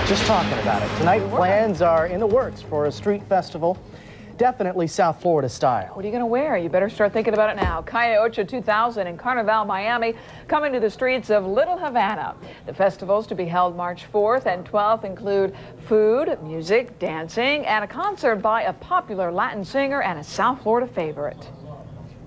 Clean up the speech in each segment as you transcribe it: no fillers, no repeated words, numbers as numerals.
Just talking about it. Tonight, plans are in the works for a street festival. Definitely South Florida style. What are you going to wear? You better start thinking about it now. Calle, Ocho 2000 and Carnaval Miami coming to the streets of Little Havana. The festivals to be held March 4th and 12th include food, music, dancing, and a concert by a popular Latin singer and a South Florida favorite.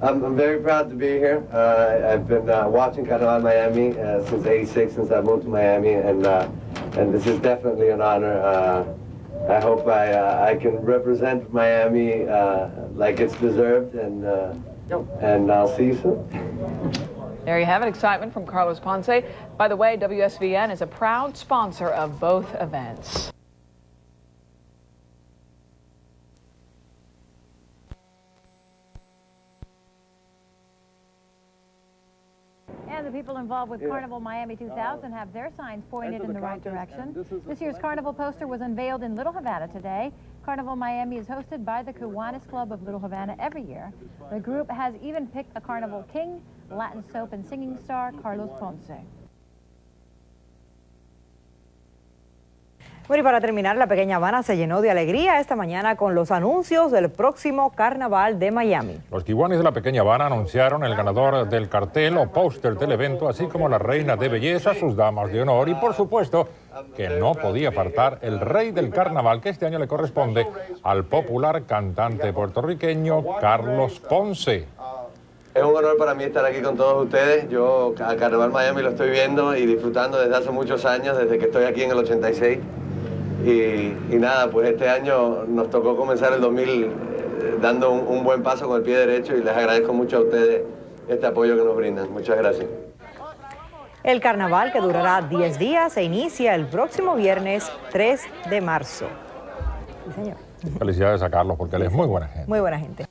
I'm very proud to be here. I've been watching Carnaval Miami since '86, since I moved to Miami, and this is definitely an honor. I hope I can represent Miami like it's deserved, and I'll see you soon. There you have it, excitement from Carlos Ponce. By the way, WSVN is a proud sponsor of both events. And the people involved with Carnival Miami 2000 have their signs pointed in the right direction. This year's Carnival poster was unveiled in Little Havana today. Carnival Miami is hosted by the Kiwanis Club of Little Havana every year. The group has even picked a Carnival king, Latin soap and singing star Carlos Ponce. Bueno, y para terminar, la pequeña Habana se llenó de alegría esta mañana con los anuncios del próximo Carnaval de Miami. Los kiwanis de la pequeña Habana anunciaron el ganador del cartel o póster del evento, así como la reina de belleza, sus damas de honor y, por supuesto, que no podía faltar el rey del carnaval, que este año le corresponde al popular cantante puertorriqueño Carlos Ponce. Es un honor para mí estar aquí con todos ustedes. Yo a Carnaval Miami lo estoy viendo y disfrutando desde hace muchos años, desde que estoy aquí en el 86. Y nada, pues este año nos tocó comenzar el 2000 dando un buen paso con el pie derecho, y les agradezco mucho a ustedes este apoyo que nos brindan. Muchas gracias. El carnaval, que durará 10 días, se inicia el próximo viernes 3 de marzo. Sí, señor. Felicidades a Carlos, porque él es muy buena gente. Muy buena gente.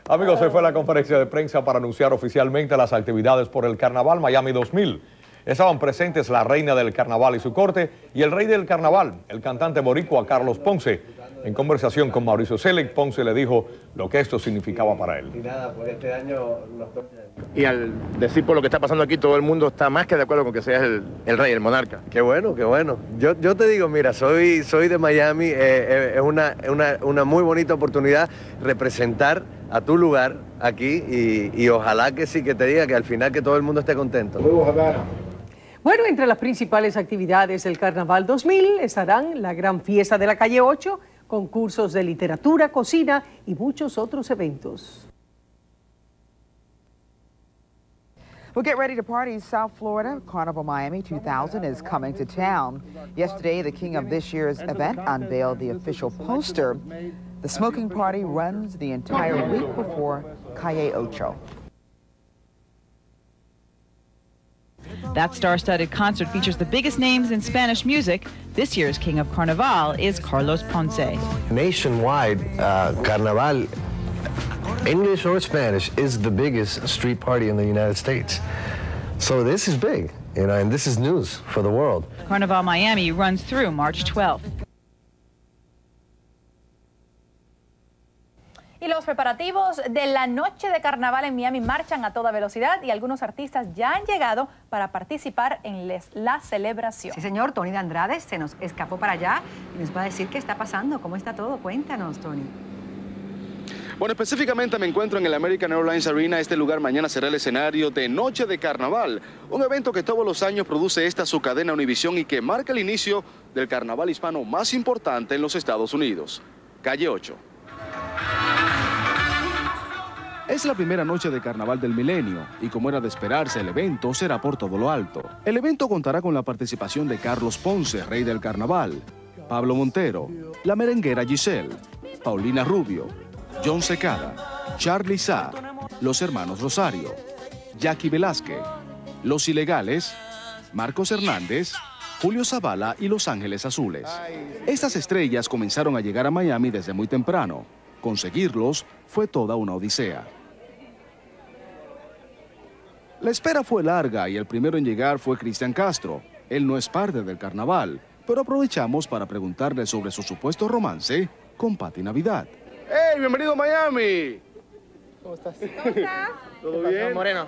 Amigos, hoy fue la conferencia de prensa para anunciar oficialmente las actividades por el Carnaval Miami 2000. Estaban presentes la reina del carnaval y su corte y el rey del carnaval, el cantante boricua Carlos Ponce. En conversación con Mauricio Selig, Ponce le dijo lo que esto significaba para él. Y nada, pues este año nos toca. Y al decir por lo que está pasando aquí, todo el mundo está más que de acuerdo con que seas el rey, el monarca. Qué bueno, qué bueno. Yo te digo, mira, soy de Miami, es una muy bonita oportunidad representar a tu lugar aquí y ojalá que sí, que te diga que al final que todo el mundo esté contento. Bueno, entre las principales actividades del Carnaval 2000 estarán la gran fiesta de la Calle 8, concursos de literatura, cocina y muchos otros eventos. Well, get ready to party. South Florida Carnival Miami 2000 is coming to town. Yesterday, the king of this year's event unveiled the official poster. The smoking party runs the entire week before Calle Ocho. That star-studded concert features the biggest names in Spanish music. This year's King of Carnaval is Carlos Ponce. Nationwide, Carnaval, English or Spanish, is the biggest street party in the United States. So this is big, you know, and this is news for the world. Carnaval Miami runs through March 12th. Y los preparativos de la noche de carnaval en Miami marchan a toda velocidad y algunos artistas ya han llegado para participar en la celebración. Sí, señor, Tony de Andrade se nos escapó para allá y nos va a decir qué está pasando, cómo está todo. Cuéntanos, Tony. Bueno, específicamente me encuentro en el American Airlines Arena. Este lugar mañana será el escenario de Noche de Carnaval, un evento que todos los años produce su cadena Univisión y que marca el inicio del carnaval hispano más importante en los Estados Unidos. Calle 8. Es la primera noche de carnaval del milenio y, como era de esperarse, el evento será por todo lo alto. El evento contará con la participación de Carlos Ponce, rey del carnaval, Pablo Montero, la merenguera Giselle, Paulina Rubio, John Secada, Charly Sá, los hermanos Rosario, Jackie Velázquez, Los Ilegales, Marcos Hernández, Julio Zavala y Los Ángeles Azules. Estas estrellas comenzaron a llegar a Miami desde muy temprano. Conseguirlos fue toda una odisea. La espera fue larga y el primero en llegar fue Cristian Castro. Él no es parte del carnaval, pero aprovechamos para preguntarle sobre su supuesto romance con Patti Navidad. ¡Hey, bienvenido a Miami! ¿Cómo estás? ¿Cómo estás? ¿Todo bien? Moreno.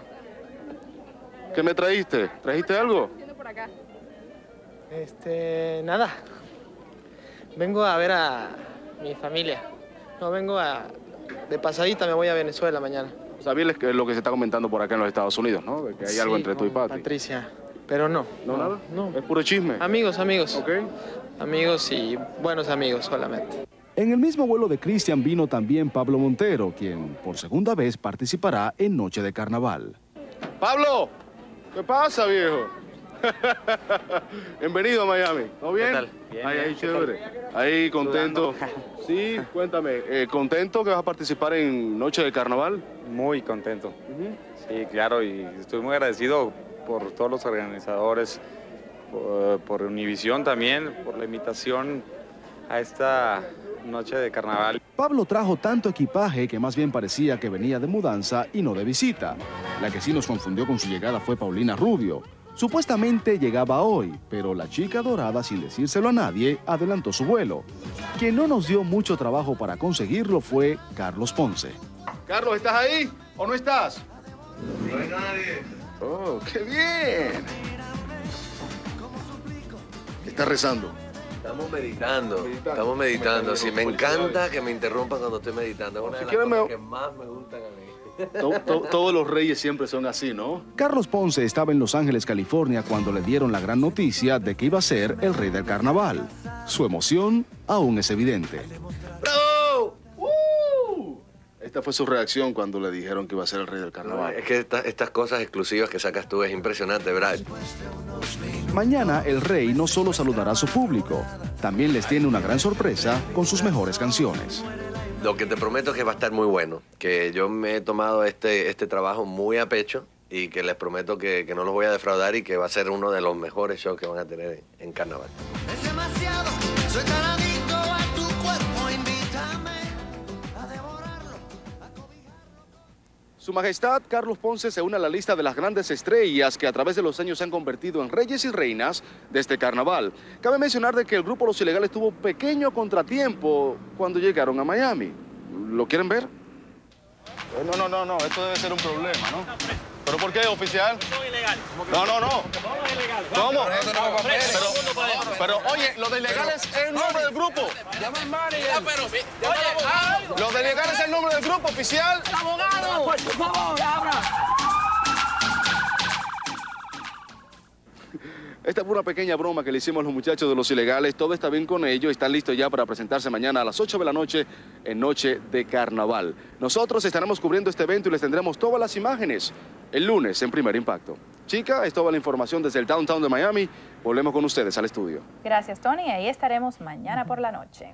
¿Qué me trajiste? ¿Trajiste algo? Yendo por acá. Nada. Vengo a ver a mi familia. No, de pasadita me voy a Venezuela mañana. ¿Sabías lo que se está comentando por acá en los Estados Unidos, no? De que hay algo entre tú y Patty. Patricia. Pero no. ¿No nada? No. Es puro chisme. Amigos. Ok. Amigos y buenos amigos solamente. En el mismo vuelo de Cristian vino también Pablo Montero, quien por segunda vez participará en Noche de Carnaval. ¡Pablo! ¿Qué pasa, viejo? Bienvenido a Miami. ¿Todo bien? ¿Qué tal? Bien, Ahí, chévere. Ahí, contento. Sí, cuéntame. ¿Contento que vas a participar en Noche de Carnaval? Muy contento. Sí, claro, y estoy muy agradecido por todos los organizadores, por Univisión también, por la invitación a esta Noche de Carnaval. Pablo trajo tanto equipaje que más bien parecía que venía de mudanza y no de visita. La que sí nos confundió con su llegada fue Paulina Rubio. Supuestamente llegaba hoy, pero la chica dorada, sin decírselo a nadie, adelantó su vuelo. Quien no nos dio mucho trabajo para conseguirlo fue Carlos Ponce. Carlos, ¿estás ahí o no estás? No hay nadie. ¡Oh, qué bien! ¿Qué estás rezando? Estamos meditando. Sí, me encanta que me interrumpan cuando estoy meditando. Es una de las cosas que más me gustan a mí. Todos los reyes siempre son así, ¿no? Carlos Ponce estaba en Los Ángeles, California, cuando le dieron la gran noticia de que iba a ser el rey del carnaval. Su emoción aún es evidente. ¡Bravo! Esta fue su reacción cuando le dijeron que iba a ser el rey del carnaval. Es que estas cosas exclusivas que sacas tú es impresionante, ¿verdad? Mañana el rey no solo saludará a su público, también les tiene una gran sorpresa con sus mejores canciones. Lo que te prometo es que va a estar muy bueno, que yo me he tomado este trabajo muy a pecho y que les prometo que no los voy a defraudar y que va a ser uno de los mejores shows que van a tener en Carnaval. Es demasiado, soy tan adicto a tu cuerpo, invítame a devorarlo, a cobijarlo. Su Majestad Carlos Ponce se une a la lista de las grandes estrellas que a través de los años se han convertido en reyes y reinas de este carnaval. Cabe mencionar de que el grupo Los Ilegales tuvo un pequeño contratiempo cuando llegaron a Miami. ¿Lo quieren ver? No, esto debe ser un problema, ¿no? ¿Pero por qué, oficial? Son ilegales. No. Todos ilegales. ¿Cómo? Pero oye, lo de ilegales es el nombre del grupo. Llama al manager. Lo de ilegales es el nombre del grupo, oficial. ¡Abogado! Por favor, abra. Esta fue una pequeña broma que le hicimos a los muchachos de Los Ilegales. Todo está bien con ellos. Están listos ya para presentarse mañana a las 8 de la noche en Noche de Carnaval. Nosotros estaremos cubriendo este evento y les tendremos todas las imágenes el lunes en Primer Impacto. Chica, es toda la información desde el downtown de Miami. Volvemos con ustedes al estudio. Gracias, Tony. Ahí estaremos mañana por la noche.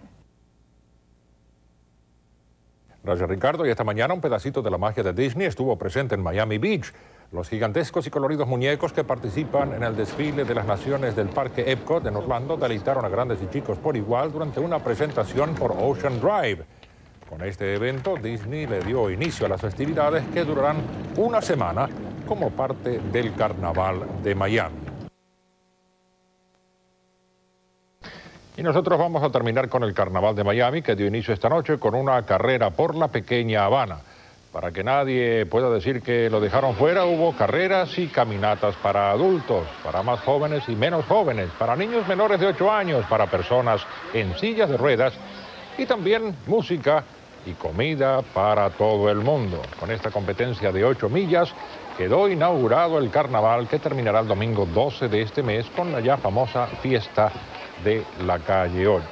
Gracias, Ricardo. Y esta mañana un pedacito de la magia de Disney estuvo presente en Miami Beach. Los gigantescos y coloridos muñecos que participan en el desfile de las naciones del Parque Epcot en Orlando deleitaron a grandes y chicos por igual durante una presentación por Ocean Drive. Con este evento, Disney le dio inicio a las festividades que durarán una semana como parte del Carnaval de Miami. Y nosotros vamos a terminar con el Carnaval de Miami, que dio inicio esta noche con una carrera por la pequeña Habana. Para que nadie pueda decir que lo dejaron fuera, hubo carreras y caminatas para adultos, para más jóvenes y menos jóvenes, para niños menores de 8 años, para personas en sillas de ruedas y también música y comida para todo el mundo. Con esta competencia de 8 millas quedó inaugurado el carnaval, que terminará el domingo 12 de este mes con la ya famosa fiesta de la Calle 8.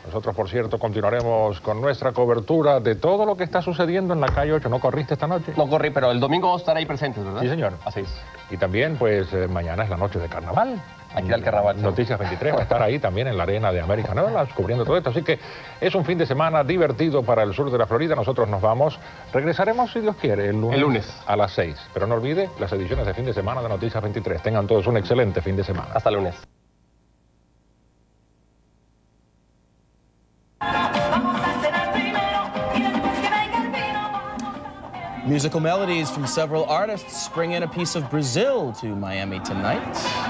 Nosotros, por cierto, continuaremos con nuestra cobertura de todo lo que está sucediendo en la Calle 8. ¿No corriste esta noche? No corrí, pero el domingo vamos a estar ahí presentes, ¿verdad? Sí, señor. Así es. Y también, pues, mañana es la noche de carnaval. Aquí al carnaval. Noticias 23 va a estar ahí también en la arena de American Airlines cubriendo todo esto. Así que es un fin de semana divertido para el sur de la Florida. Nosotros nos vamos. Regresaremos, si Dios quiere, el lunes a las 6. Pero no olvide las ediciones de fin de semana de Noticias 23. Tengan todos un excelente fin de semana. Hasta el lunes. Musical melodies from several artists bring in a piece of Brazil to Miami tonight.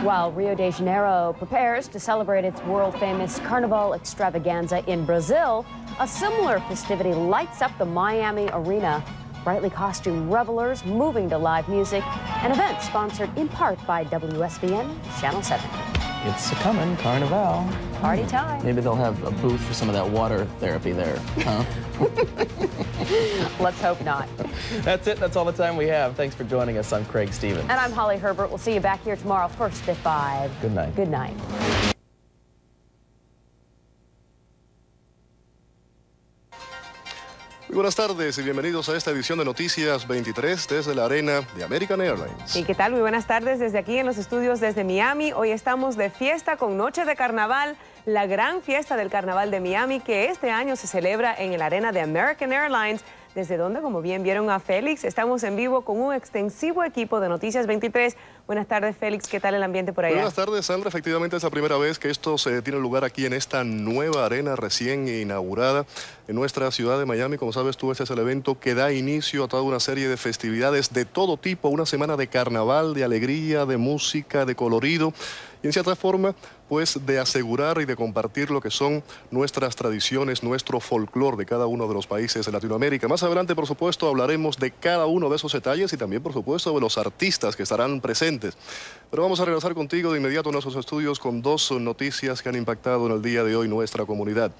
While Rio de Janeiro prepares to celebrate its world-famous Carnaval extravaganza in Brazil, a similar festivity lights up the Miami arena. Brightly costumed revelers moving to live music, an event sponsored in part by WSBN Channel 7. It's a coming Carnaval. Party time. Maybe they'll have a booth for some of that water therapy there, huh? Let's hope not. That's it. That's all the time we have. Thanks for joining us. I'm Craig Stevens. And I'm Holly Herbert. We'll see you back here tomorrow, first at 5. Good night. Good night. Muy buenas tardes y bienvenidos a esta edición de Noticias 23 desde la arena de American Airlines. ¿Y qué tal? Muy buenas tardes desde aquí en los estudios desde Miami. Hoy estamos de fiesta con Noche de Carnaval, la gran fiesta del Carnaval de Miami que este año se celebra en la arena de American Airlines, desde donde, como bien vieron a Félix, estamos en vivo con un extensivo equipo de Noticias 23. Buenas tardes, Félix. ¿Qué tal el ambiente por allá? Buenas tardes, Sandra. Efectivamente es la primera vez que esto se tiene lugar aquí en esta nueva arena recién inaugurada en nuestra ciudad de Miami. Como sabes tú, este es el evento que da inicio a toda una serie de festividades de todo tipo, una semana de carnaval, de alegría, de música, de colorido y en cierta forma pues de asegurar y de compartir lo que son nuestras tradiciones, nuestro folclore de cada uno de los países de Latinoamérica. Más adelante, por supuesto, hablaremos de cada uno de esos detalles y también, por supuesto, de los artistas que estarán presentes. Pero vamos a regresar contigo de inmediato a nuestros estudios con dos noticias que han impactado en el día de hoy nuestra comunidad.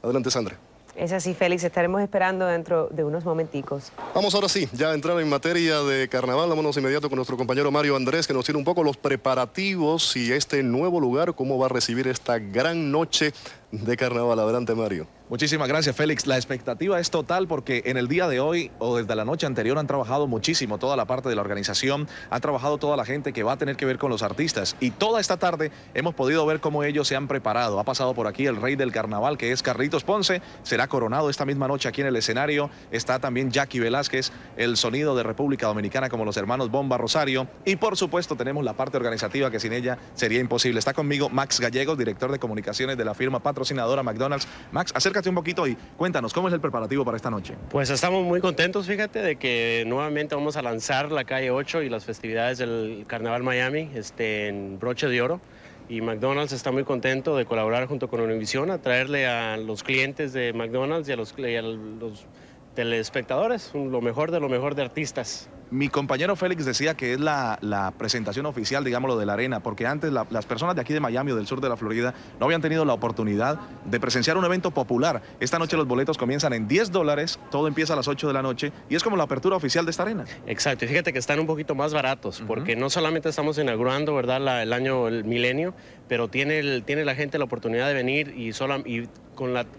Adelante, Sandra. Es así, Félix. Estaremos esperando dentro de unos momenticos. Vamos ahora sí, ya a entrar en materia de carnaval. Vámonos inmediato con nuestro compañero Mario Andrés, que nos tiene un poco los preparativos y este nuevo lugar, cómo va a recibir esta gran noche de carnaval. Adelante, Mario. Muchísimas gracias, Félix. La expectativa es total porque en el día de hoy o desde la noche anterior han trabajado muchísimo toda la parte de la organización, ha trabajado toda la gente que va a tener que ver con los artistas y toda esta tarde hemos podido ver cómo ellos se han preparado. Ha pasado por aquí el rey del carnaval, que es Carlitos Ponce, será coronado esta misma noche aquí en el escenario. Está también Jackie Velázquez, el sonido de República Dominicana como los hermanos Bomba Rosario y por supuesto tenemos la parte organizativa que sin ella sería imposible. Está conmigo Max Gallegos, director de comunicaciones de la firma patrocinadora McDonald's. Max, acércate un poquito y cuéntanos, ¿cómo es el preparativo para esta noche? Pues estamos muy contentos, fíjate, de que nuevamente vamos a lanzar la Calle 8 y las festividades del Carnaval Miami en broche de oro. Y McDonald's está muy contento de colaborar junto con Unveiling a traerle a los clientes de McDonald's y a los telespectadores lo mejor de artistas. Mi compañero Félix decía que es la presentación oficial, digámoslo, de la arena, porque antes las personas de aquí de Miami o del sur de la Florida no habían tenido la oportunidad de presenciar un evento popular. Esta noche los boletos comienzan en $10, todo empieza a las 8 de la noche y es como la apertura oficial de esta arena. Exacto, y fíjate que están un poquito más baratos, porque no solamente estamos inaugurando, ¿verdad?, el milenio, pero tiene la gente la oportunidad de venir y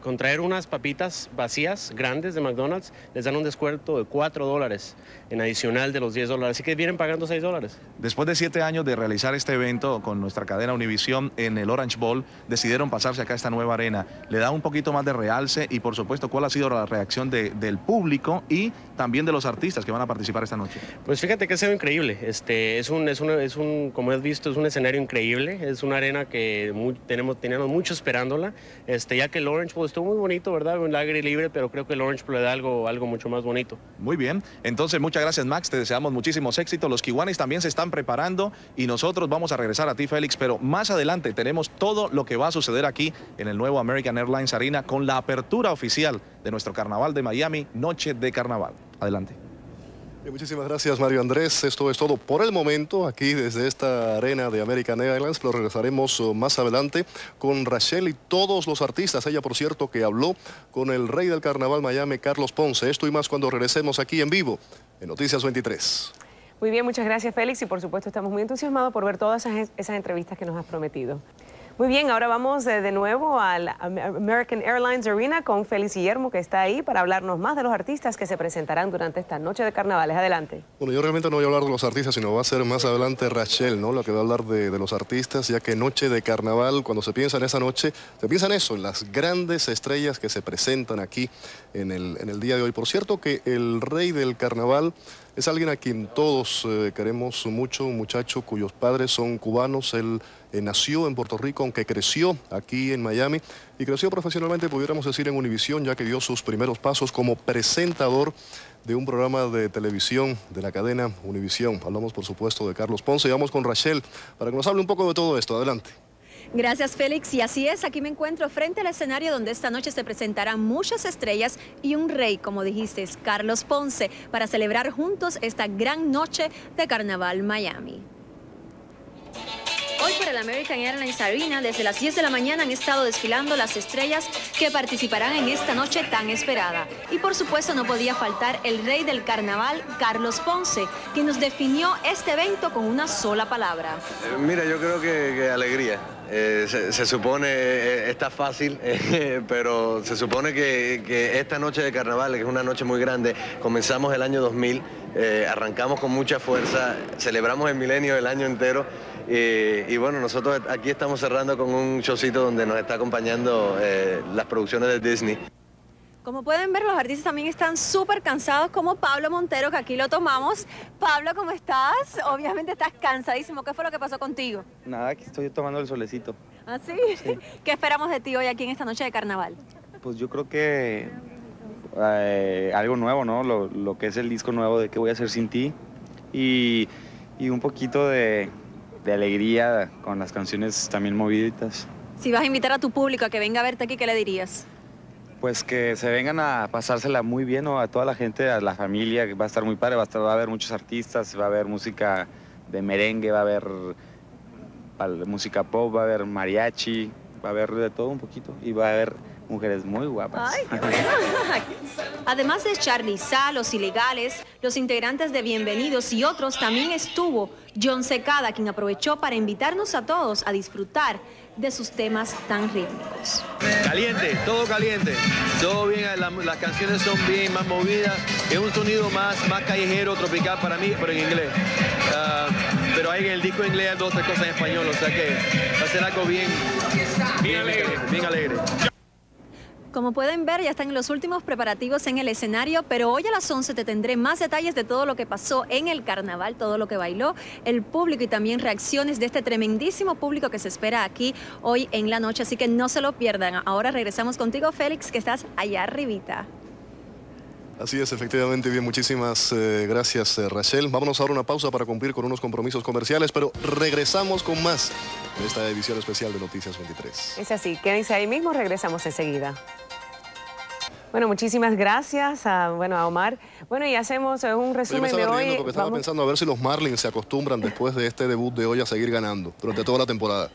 con traer unas papitas vacías, grandes de McDonald's, les dan un descuento de $4 en adicional de los $10, así que vienen pagando $6. Después de 7 años de realizar este evento con nuestra cadena Univisión en el Orange Bowl, decidieron pasarse acá a esta nueva arena. Le da un poquito más de realce y por supuesto, ¿cuál ha sido la reacción del público y también de los artistas que van a participar esta noche? Pues fíjate que ha sido increíble. Como has visto, es un escenario increíble, es una arena que teníamos mucho esperándola, ya que el Orange Bowl estuvo muy bonito, ¿verdad? Un aire libre, pero creo que el Orange Bowl le da algo mucho más bonito. Muy bien, entonces muchas gracias, Max, te deseamos muchísimos éxitos. Los kiwanis también se están preparando y nosotros vamos a regresar a ti, Félix, pero más adelante tenemos todo lo que va a suceder aquí en el nuevo American Airlines Arena con la apertura oficial de nuestro Carnaval de Miami, Noche de Carnaval. Adelante. Muchísimas gracias, Mario Andrés. Esto es todo por el momento aquí desde esta arena de American Airlines, pero regresaremos más adelante con Rachel y todos los artistas. Ella, por cierto, que habló con el rey del Carnaval Miami, Carlos Ponce. Esto y más cuando regresemos aquí en vivo en Noticias 23. Muy bien, muchas gracias, Félix, y por supuesto estamos muy entusiasmados por ver todas esas entrevistas que nos has prometido. Muy bien, ahora vamos de nuevo al American Airlines Arena con Félix Guillermo, que está ahí para hablarnos más de los artistas que se presentarán durante esta noche de carnavales. Adelante. Bueno, yo realmente no voy a hablar de los artistas, sino va a ser más adelante Rachel, ¿no?, la que va a hablar de los artistas, ya que noche de carnaval, cuando se piensa en esa noche, se piensa en eso, en las grandes estrellas que se presentan aquí en el día de hoy. Por cierto que el rey del carnaval es alguien a quien todos queremos mucho, un muchacho cuyos padres son cubanos. Él nació en Puerto Rico, aunque creció aquí en Miami y creció profesionalmente, pudiéramos decir, en Univisión, ya que dio sus primeros pasos como presentador de un programa de televisión de la cadena Univisión. Hablamos, por supuesto, de Carlos Ponce y vamos con Rachel para que nos hable un poco de todo esto. Adelante. Gracias, Félix. Y así es, aquí me encuentro frente al escenario donde esta noche se presentarán muchas estrellas y un rey, como dijiste, Carlos Ponce, para celebrar juntos esta gran noche de Carnaval Miami. Hoy por el American Airlines Arena, desde las 10 de la mañana han estado desfilando las estrellas que participarán en esta noche tan esperada. Y por supuesto no podía faltar el rey del carnaval, Carlos Ponce, quien nos definió este evento con una sola palabra. Mira, yo creo que alegría. Se supone, está fácil, pero se supone que esta noche de carnaval, que es una noche muy grande, comenzamos el año 2000, arrancamos con mucha fuerza, celebramos el milenio el año entero. Y bueno, nosotros aquí estamos cerrando con un showcito donde nos está acompañando las producciones de Disney. Como pueden ver, los artistas también están súper cansados, como Pablo Montero, que aquí lo tomamos. Pablo, ¿cómo estás? Obviamente estás cansadísimo. ¿Qué fue lo que pasó contigo? Nada, aquí estoy tomando el solecito. ¿Ah, sí? Sí. ¿Qué esperamos de ti hoy aquí en esta noche de carnaval? Pues yo creo que algo nuevo, ¿no? Lo que es el disco nuevo de ¿Qué voy a hacer sin ti? Y un poquito de alegría con las canciones también moviditas. Si vas a invitar a tu público a que venga a verte aquí, ¿qué le dirías? Pues que se vengan a pasársela muy bien, ¿no? A toda la gente, a la familia, que va a estar muy padre, va a haber muchos artistas, va a haber música de merengue, va a haber música pop, va a haber mariachi, va a haber de todo un poquito y va a haber mujeres muy guapas. Ay, qué bueno. Además de Charly Sa, Los Ilegales, los integrantes de Bienvenidos y otros, también estuvo John Secada, quien aprovechó para invitarnos a todos a disfrutar de sus temas tan rítmicos. Caliente, todo bien, las canciones son bien más movidas, es un sonido más callejero, tropical para mí, pero en inglés. Pero hay en el disco en inglés hay 2 o 3 cosas en español, o sea que va a ser algo bien alegre. Como pueden ver, ya están en los últimos preparativos en el escenario, pero hoy a las 11 te tendré más detalles de todo lo que pasó en el carnaval, todo lo que bailó el público y también reacciones de este tremendísimo público que se espera aquí hoy en la noche, así que no se lo pierdan. Ahora regresamos contigo, Félix, que estás allá arribita. Así es, efectivamente. Bien, muchísimas gracias, Rachel. Vámonos ahora a una pausa para cumplir con unos compromisos comerciales, pero regresamos con más de esta edición especial de Noticias 23. Es así, quédense ahí mismo, regresamos enseguida. Bueno, muchísimas gracias a Omar. Bueno, y hacemos un resumen de hoy. Porque estaba pensando a ver si los Marlins se acostumbran después de este debut de hoy a seguir ganando durante toda la temporada.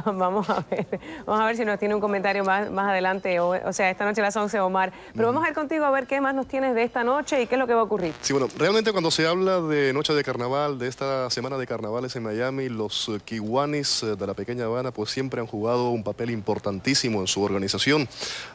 Vamos a ver si nos tiene un comentario más adelante, o sea, esta noche a las 11, Omar. Pero vamos a ir contigo a ver qué más nos tienes de esta noche y qué es lo que va a ocurrir. Sí, bueno, realmente cuando se habla de noche de carnaval, de esta semana de carnavales en Miami, los kiwanis de la pequeña Habana pues siempre han jugado un papel importantísimo en su organización.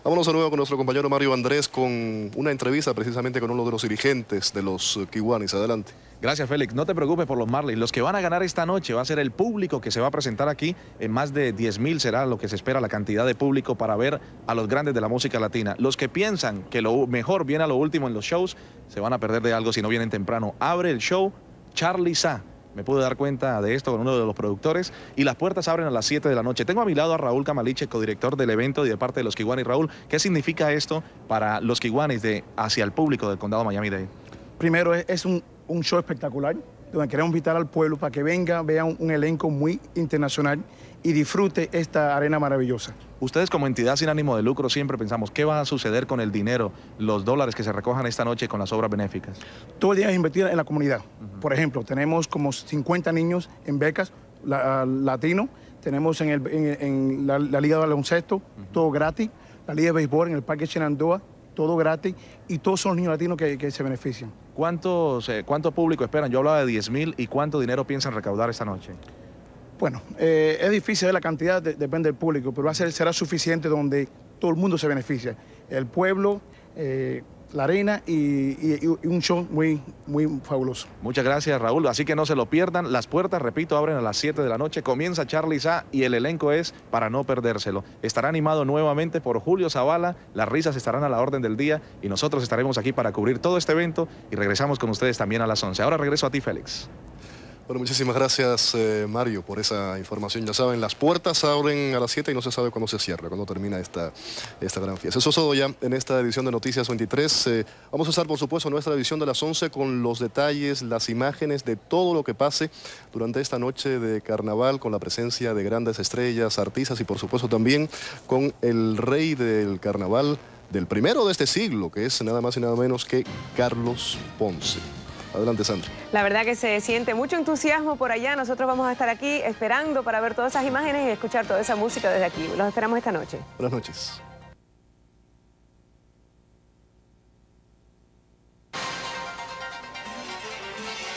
Vámonos de nuevo con nuestro compañero Mario Andrés con una entrevista precisamente con uno de los dirigentes de los kiwanis. Adelante. Gracias, Félix. No te preocupes por los Marlins. Los que van a ganar esta noche va a ser el público que se va a presentar aquí. En más de 10,000 será lo que se espera la cantidad de público para ver a los grandes de la música latina. Los que piensan que lo mejor viene a lo último en los shows, se van a perder de algo si no vienen temprano. Abre el show Charly Sa. Me pude dar cuenta de esto con uno de los productores y las puertas abren a las 7 de la noche. Tengo a mi lado a Raúl Camaliche, codirector del evento y de parte de los kiwanis. Raúl, ¿qué significa esto para los kiwanis hacia el público del condado Miami-Dade? Primero, es un show espectacular, donde queremos invitar al pueblo para que venga, vea un elenco muy internacional y disfrute esta arena maravillosa. Ustedes como entidad sin ánimo de lucro siempre pensamos, ¿qué va a suceder con el dinero, los dólares que se recojan esta noche con las obras benéficas? Todo el día es invertido en la comunidad. Por ejemplo, tenemos como 50 niños en becas latinos, tenemos en la Liga de Baloncesto, todo gratis, la Liga de Béisbol en el Parque Shenandoah, todo gratis, y todos son los niños latinos que se benefician. ¿Cuánto público esperan? Yo hablaba de 10,000, ¿y cuánto dinero piensan recaudar esta noche? Bueno, es difícil ver la cantidad, depende del público, pero será suficiente donde todo el mundo se beneficia. El pueblo, la arena y un show muy fabuloso. Muchas gracias, Raúl. Así que no se lo pierdan. Las puertas, repito, abren a las 7 de la noche. Comienza Charly Sa y el elenco es para no perdérselo. Estará animado nuevamente por Julio Zavala. Las risas estarán a la orden del día y nosotros estaremos aquí para cubrir todo este evento y regresamos con ustedes también a las 11. Ahora regreso a ti, Félix. Bueno, muchísimas gracias, Mario, por esa información. Ya saben, las puertas abren a las 7 y no se sabe cuándo se cierra, cuándo termina esta gran fiesta. Eso es todo ya en esta edición de Noticias 23. Vamos a estar, por supuesto, en nuestra edición de las 11 con los detalles, las imágenes de todo lo que pase durante esta noche de carnaval, con la presencia de grandes estrellas, artistas y, por supuesto, también con el rey del carnaval, del primero de este siglo, que es nada más y nada menos que Carlos Ponce. Adelante, Sandra. La verdad que se siente mucho entusiasmo por allá. Nosotros vamos a estar aquí esperando para ver todas esas imágenes y escuchar toda esa música desde aquí. Los esperamos esta noche. Buenas noches.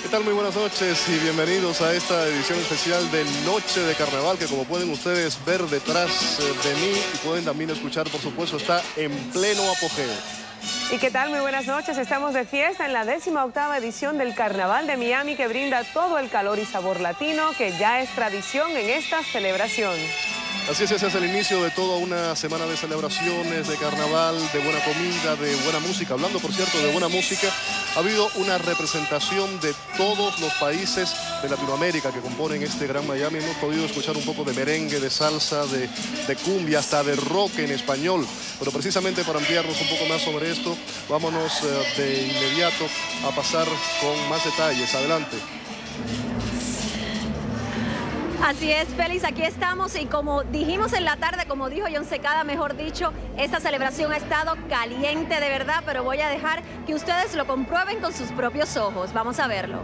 ¿Qué tal? Muy buenas noches y bienvenidos a esta edición especial de Noche de Carnaval, que como pueden ustedes ver detrás de mí y pueden también escuchar, por supuesto, está en pleno apogeo. ¿Y qué tal? Muy buenas noches. Estamos de fiesta en la 18ª edición del Carnaval de Miami, que brinda todo el calor y sabor latino que ya es tradición en esta celebración. Así es, ese es el inicio de toda una semana de celebraciones, de carnaval, de buena comida, de buena música. Hablando, por cierto, de buena música, ha habido una representación de todos los países de Latinoamérica que componen este Gran Miami. Hemos podido escuchar un poco de merengue, de salsa, de cumbia, hasta de rock en español. Pero precisamente para ampliarnos un poco más sobre esto, vámonos de inmediato a pasar con más detalles. Adelante. Así es, Félix, aquí estamos y como dijimos en la tarde, como dijo John Secada, mejor dicho, esta celebración ha estado caliente de verdad, pero voy a dejar que ustedes lo comprueben con sus propios ojos. Vamos a verlo.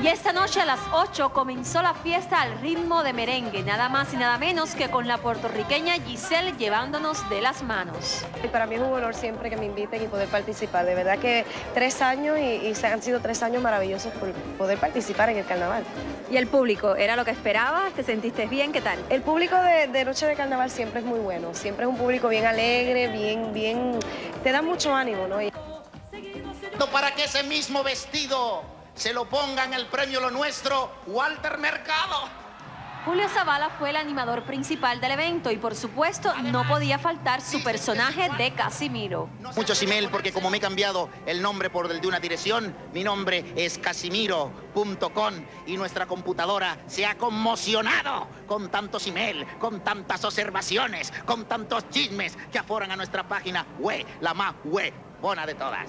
Y esta noche a las 8 comenzó la fiesta al ritmo de merengue, nada más y nada menos que con la puertorriqueña Giselle llevándonos de las manos. Para mí es un honor siempre que me inviten y poder participar. De verdad que 3 años y han sido 3 años maravillosos por poder participar en el carnaval. ¿Y el público? ¿Era lo que esperabas? ¿Te sentiste bien? ¿Qué tal? El público de Noche de Carnaval siempre es muy bueno. Siempre es un público bien alegre, bien... Te da mucho ánimo, ¿no? Para que ese mismo vestido se lo pongan el premio Lo Nuestro, Walter Mercado. Julio Zavala fue el animador principal del evento y por supuesto no podía faltar su personaje de Casimiro. Mucho Simel, porque como me he cambiado el nombre por el de una dirección, mi nombre es casimiro.com y nuestra computadora se ha conmocionado con tanto Simel, con tantas observaciones, con tantos chismes que aforan a nuestra página web, la más buena de todas.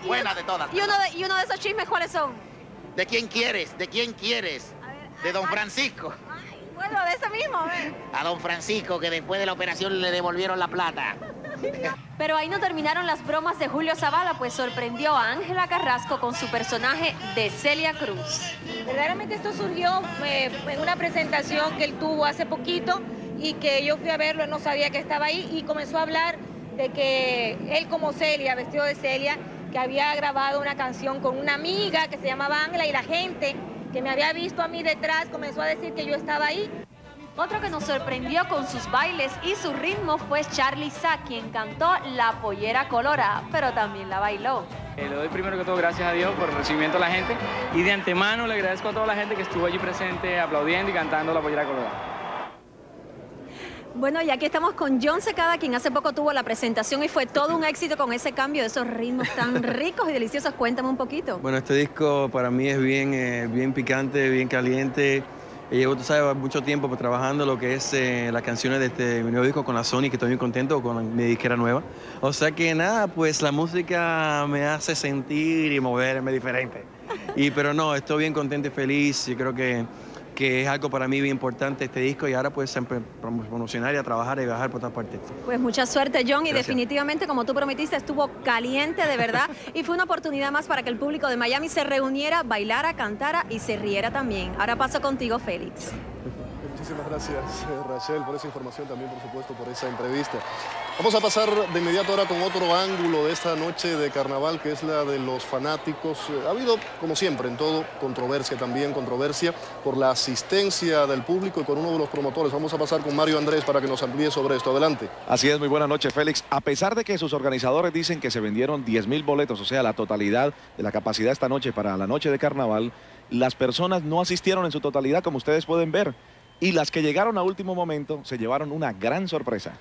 Buena de todas. ¿Y uno de esos chismes cuáles son? ¿De quién quieres? ¿De quién quieres? De don Francisco. Bueno, de ese mismo, a ver. A don Francisco, que después de la operación le devolvieron la plata. Pero ahí no terminaron las bromas de Julio Zavala, pues sorprendió a Ángela Carrasco con su personaje de Celia Cruz. Verdaderamente esto surgió en una presentación que él tuvo hace poquito y que yo fui a verlo, él no sabía que estaba ahí y comenzó a hablar de que él como Celia, vestido de Celia, que había grabado una canción con una amiga que se llamaba Ángela y la gente que me había visto a mí detrás comenzó a decir que yo estaba ahí. Otro que nos sorprendió con sus bailes y su ritmo fue Charly Sa, quien cantó La Pollera Colorada, pero también la bailó. Le doy primero que todo gracias a Dios por el recibimiento de la gente y de antemano le agradezco a toda la gente que estuvo allí presente aplaudiendo y cantando La Pollera Colorada. Bueno, y aquí estamos con John Secada, quien hace poco tuvo la presentación y fue todo un éxito con ese cambio de esos ritmos tan ricos y deliciosos. Cuéntame un poquito. Bueno, este disco para mí es bien picante, bien caliente. Llevo, tú sabes, mucho tiempo trabajando lo que es las canciones de este mi nuevo disco con la Sony, que estoy muy contento con mi disquera nueva. O sea que nada, pues la música me hace sentir y moverme diferente. Pero no, estoy bien contento y feliz. Yo creo que es algo para mí bien importante este disco y ahora pues siempre promocionar y a trabajar y viajar por todas partes. Pues mucha suerte, John, y Gracias. Definitivamente, como tú prometiste, estuvo caliente de verdad y fue una oportunidad más para que el público de Miami se reuniera, bailara, cantara y se riera también. Ahora paso contigo, Félix. Muchísimas gracias, Rachel, por esa información, también, por supuesto, por esa entrevista. Vamos a pasar de inmediato ahora con otro ángulo de esta noche de carnaval, que es la de los fanáticos. Ha habido, como siempre, en todo, controversia por la asistencia del público y con uno de los promotores. Vamos a pasar con Mario Andrés para que nos amplíe sobre esto. Adelante. Así es, muy buena noche, Félix. A pesar de que sus organizadores dicen que se vendieron 10,000 boletos, o sea, la totalidad de la capacidad esta noche para la noche de carnaval, las personas no asistieron en su totalidad, como ustedes pueden ver. Y las que llegaron a último momento se llevaron una gran sorpresa.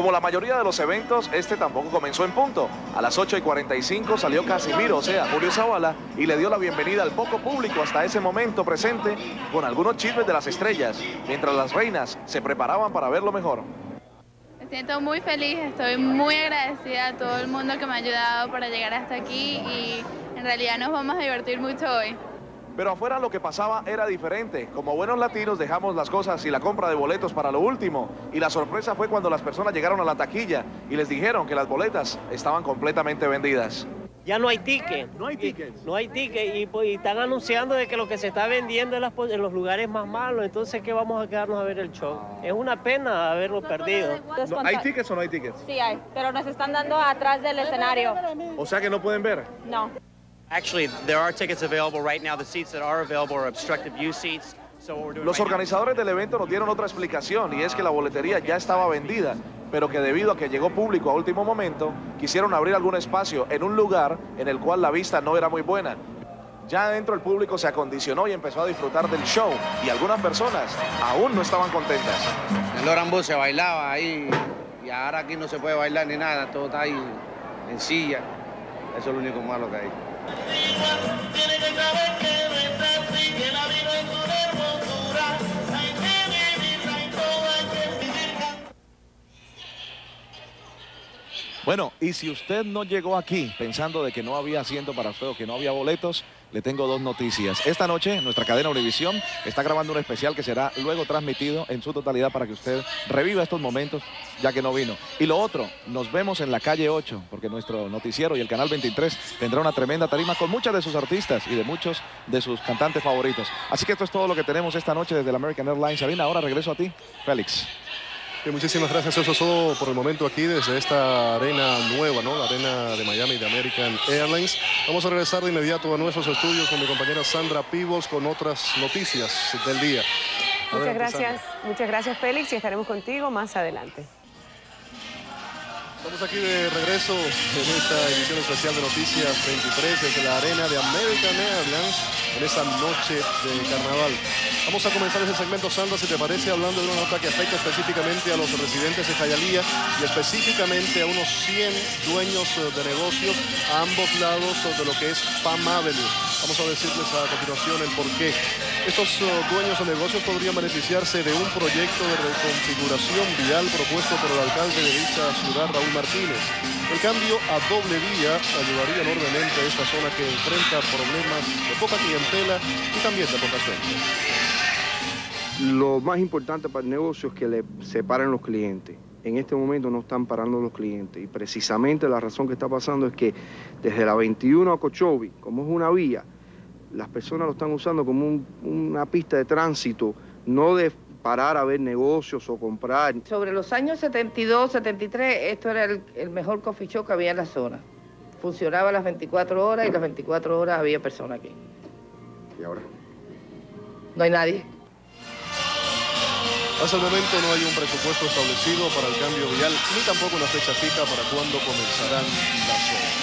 Como la mayoría de los eventos, este tampoco comenzó en punto. A las 8:45 salió Casimiro, o sea, Julio Zavala, y le dio la bienvenida al poco público hasta ese momento presente con algunos chismes de las estrellas, mientras las reinas se preparaban para ver lo mejor. Me siento muy feliz, estoy muy agradecida a todo el mundo que me ha ayudado para llegar hasta aquí y en realidad nos vamos a divertir mucho hoy. Pero afuera lo que pasaba era diferente. Como buenos latinos dejamos las cosas y la compra de boletos para lo último. Y la sorpresa fue cuando las personas llegaron a la taquilla y les dijeron que las boletas estaban completamente vendidas. Ya no hay ticket. No hay tickets. No hay ticket y están anunciando de que lo que se está vendiendo en los lugares más malos. Entonces, ¿qué vamos a quedarnos a ver el show? Es una pena haberlo perdido. ¿Hay tickets o no hay tickets? Sí hay, pero nos están dando atrás del escenario. O sea que no pueden ver. No. Actually, there are tickets available right now. The seats that are available are obstructive use seats. So what we're doing Los right now- organizadores del evento nos dieron otra explicación y es que la boletería ya estaba vendida, pero que debido a que llegó público a último momento, quisieron abrir algún espacio en un lugar en el cual la vista no era muy buena. Ya adentro el público se acondicionó y empezó a disfrutar del show y algunas personas aún no estaban contentas. En Lorambo se bailaba ahí y ahora aquí no se puede bailar ni nada, todo está ahí en silla. Eso es lo único malo que hay. Bueno, y si usted no llegó aquí pensando de que no había asiento para usted o que no había boletos, le tengo dos noticias. Esta noche nuestra cadena Univisión está grabando un especial que será luego transmitido en su totalidad para que usted reviva estos momentos ya que no vino. Y lo otro, nos vemos en la calle 8 porque nuestro noticiero y el canal 23 tendrá una tremenda tarima con muchas de sus artistas y de muchos de sus cantantes favoritos. Así que esto es todo lo que tenemos esta noche desde la American Airlines. Sabina, ahora regreso a ti, Félix. Muchísimas gracias, eso es todo por el momento aquí desde esta arena nueva, ¿no? La arena de Miami de American Airlines. Vamos a regresar de inmediato a nuestros estudios con mi compañera Sandra Pibos con otras noticias del día. Muchas gracias Félix y estaremos contigo más adelante. Estamos aquí de regreso en esta edición especial de Noticias 23 desde la arena de American Airlines en esta noche de carnaval. Vamos a comenzar ese segmento, Sandra, si te parece, hablando de una nota que afecta específicamente a los residentes de Calle y específicamente a unos 100 dueños de negocios a ambos lados de lo que es Palm Avenue. Vamos a decirles a continuación el por qué. Estos dueños de negocios podrían beneficiarse de un proyecto de reconfiguración vial propuesto por el alcalde de dicha ciudad, Raúl Martínez. El cambio a doble vía ayudaría enormemente a esta zona que enfrenta problemas de poca clientela y también de pocas ventas. Lo más importante para el negocio es que le separen los clientes. En este momento no están parando los clientes y precisamente la razón que está pasando es que desde la 21 a Cochobi, como es una vía, las personas lo están usando como una pista de tránsito, no de parar a ver negocios o comprar. Sobre los años 72, 73, esto era el mejor coffee shop que había en la zona. Funcionaba las 24 horas y las 24 horas había personas aquí. ¿Y ahora? No hay nadie. Hasta el momento no hay un presupuesto establecido para el cambio vial, ni tampoco una fecha fija para cuándo comenzarán las obras.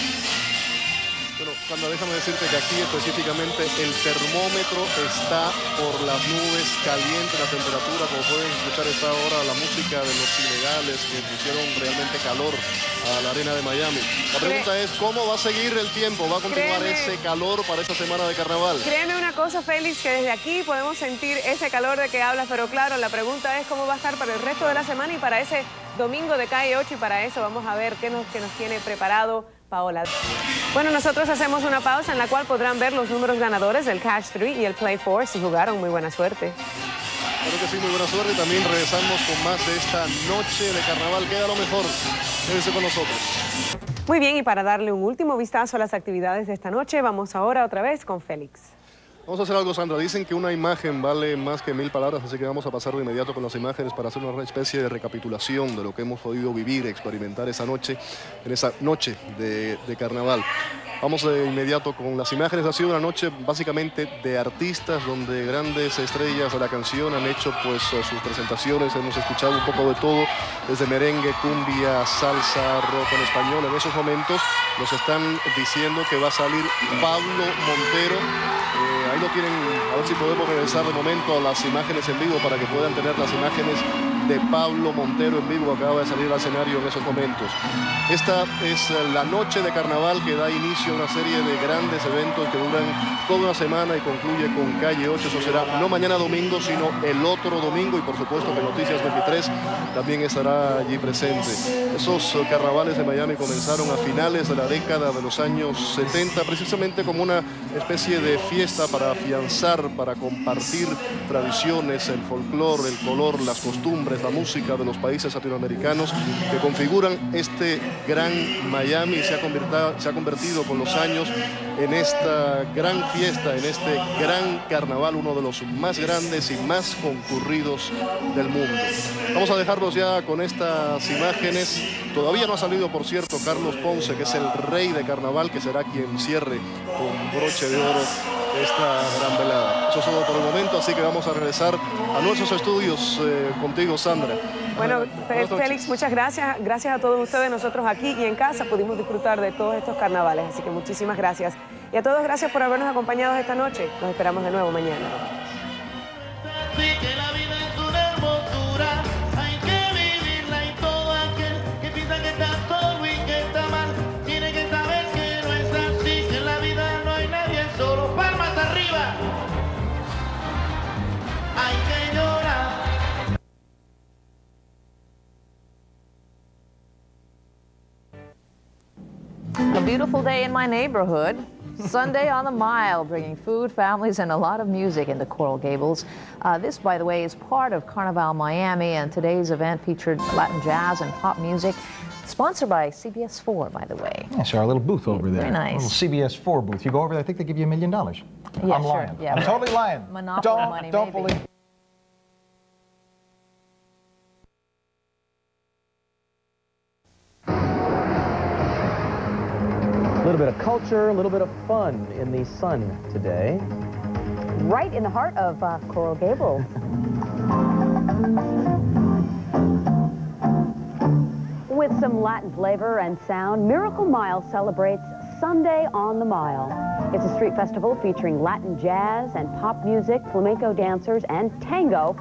Bueno, Sandra, déjame decirte que aquí específicamente el termómetro está por las nubes, caliente la temperatura, como pueden escuchar esta hora la música de los ilegales que pusieron realmente calor a la arena de Miami. La pregunta es, ¿cómo va a seguir el tiempo? ¿Va a continuar ese calor para esta semana de carnaval? Créeme una cosa, Félix, que desde aquí podemos sentir ese calor de que hablas, pero claro, la pregunta es cómo va a estar para el resto de la semana y para ese domingo de Calle 8 y para eso vamos a ver qué nos tiene preparado Paola. Bueno, nosotros hacemos una pausa en la cual podrán ver los números ganadores del Cash 3 y el Play 4 si jugaron. Muy buena suerte. Claro que sí, muy buena suerte. También regresamos con más de esta noche de carnaval. Queda lo mejor. Quédense con nosotros. Muy bien, y para darle un último vistazo a las actividades de esta noche, vamos ahora otra vez con Félix. Vamos a hacer algo, Sandra. Dicen que una imagen vale más que 1000 palabras, así que vamos a pasar de inmediato con las imágenes para hacer una especie de recapitulación de lo que hemos podido vivir, experimentar esa noche, en esa noche de carnaval. Vamos de inmediato con las imágenes. Ha sido una noche básicamente de artistas donde grandes estrellas de la canción han hecho pues sus presentaciones. Hemos escuchado un poco de todo, desde merengue, cumbia, salsa, rock en español. En esos momentos nos están diciendo que va a salir Pablo Montero. Ahí lo tienen, a ver si podemos regresar de momento a las imágenes en vivo para que puedan tener las imágenes de Pablo Montero en vivo, acaba de salir al escenario en esos momentos. Esta es la noche de carnaval que da inicio a una serie de grandes eventos que duran toda una semana y concluye con Calle 8. Eso será no mañana domingo, sino el otro domingo, y por supuesto que Noticias 23 también estará allí presente. Esos carnavales de Miami comenzaron a finales de la década de los años 70, precisamente como una especie de fiesta para afianzar, para compartir tradiciones, el folclore, el color, las costumbres, la música de los países latinoamericanos que configuran este gran Miami, y se ha convertido con los años en esta gran fiesta, en este gran carnaval, uno de los más grandes y más concurridos del mundo. Vamos a dejarlos ya con estas imágenes. Todavía no ha salido, por cierto, Carlos Ponce, que es el rey de carnaval, que será quien cierre con broche de oro esta gran velada. Eso es todo por el momento, así que vamos a regresar a nuestros estudios contigo, Sandra. Bueno, Félix, muchas gracias. Gracias a todos ustedes. Nosotros aquí y en casa pudimos disfrutar de todos estos carnavales, así que muchísimas gracias. Y a todos, gracias por habernos acompañado esta noche. Nos esperamos de nuevo mañana. A beautiful day in my neighborhood. Sunday on the Mile, bringing food, families, and a lot of music into Coral Gables. This, by the way, is part of Carnaval Miami, and today's event featured Latin jazz and pop music. Sponsored by CBS 4, by the way. Yeah, so our little booth over there. Very nice. A little CBS 4 booth. You go over there, I think they give you $1 million. Yeah, I'm sure. lying. Yeah, I'm totally lying. Monopoly money, Don't maybe. believe. A little bit of culture, a little bit of fun in the sun today. Right in the heart of Coral Gables. With some Latin flavor and sound, Miracle Mile celebrates Sunday on the Mile. It's a street festival featuring Latin jazz and pop music, flamenco dancers, and tango.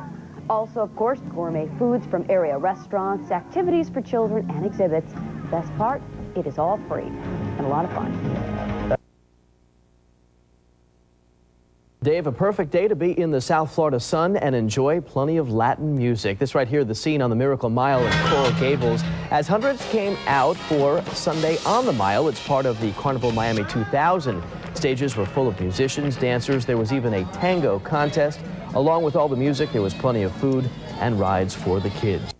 Also, of course, gourmet foods from area restaurants, activities for children, and exhibits. Best part, it is all free and a lot of fun. Dave, a perfect day to be in the South Florida sun and enjoy plenty of Latin music. This right here, the scene on the Miracle Mile in Coral Gables. As hundreds came out for Sunday on the Mile, it's part of the Carnaval Miami 2000. Stages were full of musicians, dancers. There was even a tango contest. Along with all the music, there was plenty of food and rides for the kids.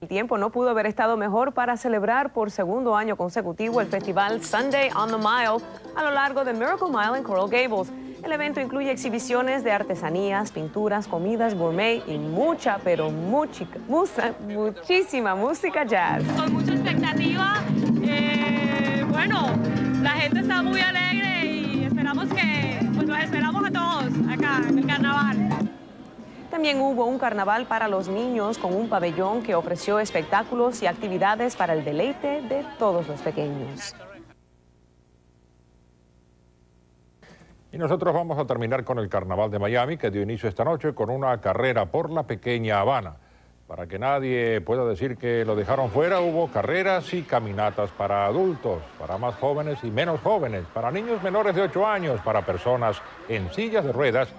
El tiempo no pudo haber estado mejor para celebrar por segundo año consecutivo el festival Sunday on the Mile a lo largo de Miracle Mile en Coral Gables. El evento incluye exhibiciones de artesanías, pinturas, comidas gourmet y mucha, pero muchísima música jazz. Con mucha expectativa. Bueno, la gente está muy alegre y esperamos que, pues los esperamos a todos acá en el carnaval. También hubo un carnaval para los niños con un pabellón que ofreció espectáculos y actividades para el deleite de todos los pequeños. Y nosotros vamos a terminar con el Carnaval de Miami, que dio inicio esta noche con una carrera por la pequeña Habana. Para que nadie pueda decir que lo dejaron fuera, hubo carreras y caminatas para adultos, para más jóvenes y menos jóvenes, para niños menores de 8 años, para personas en sillas de ruedas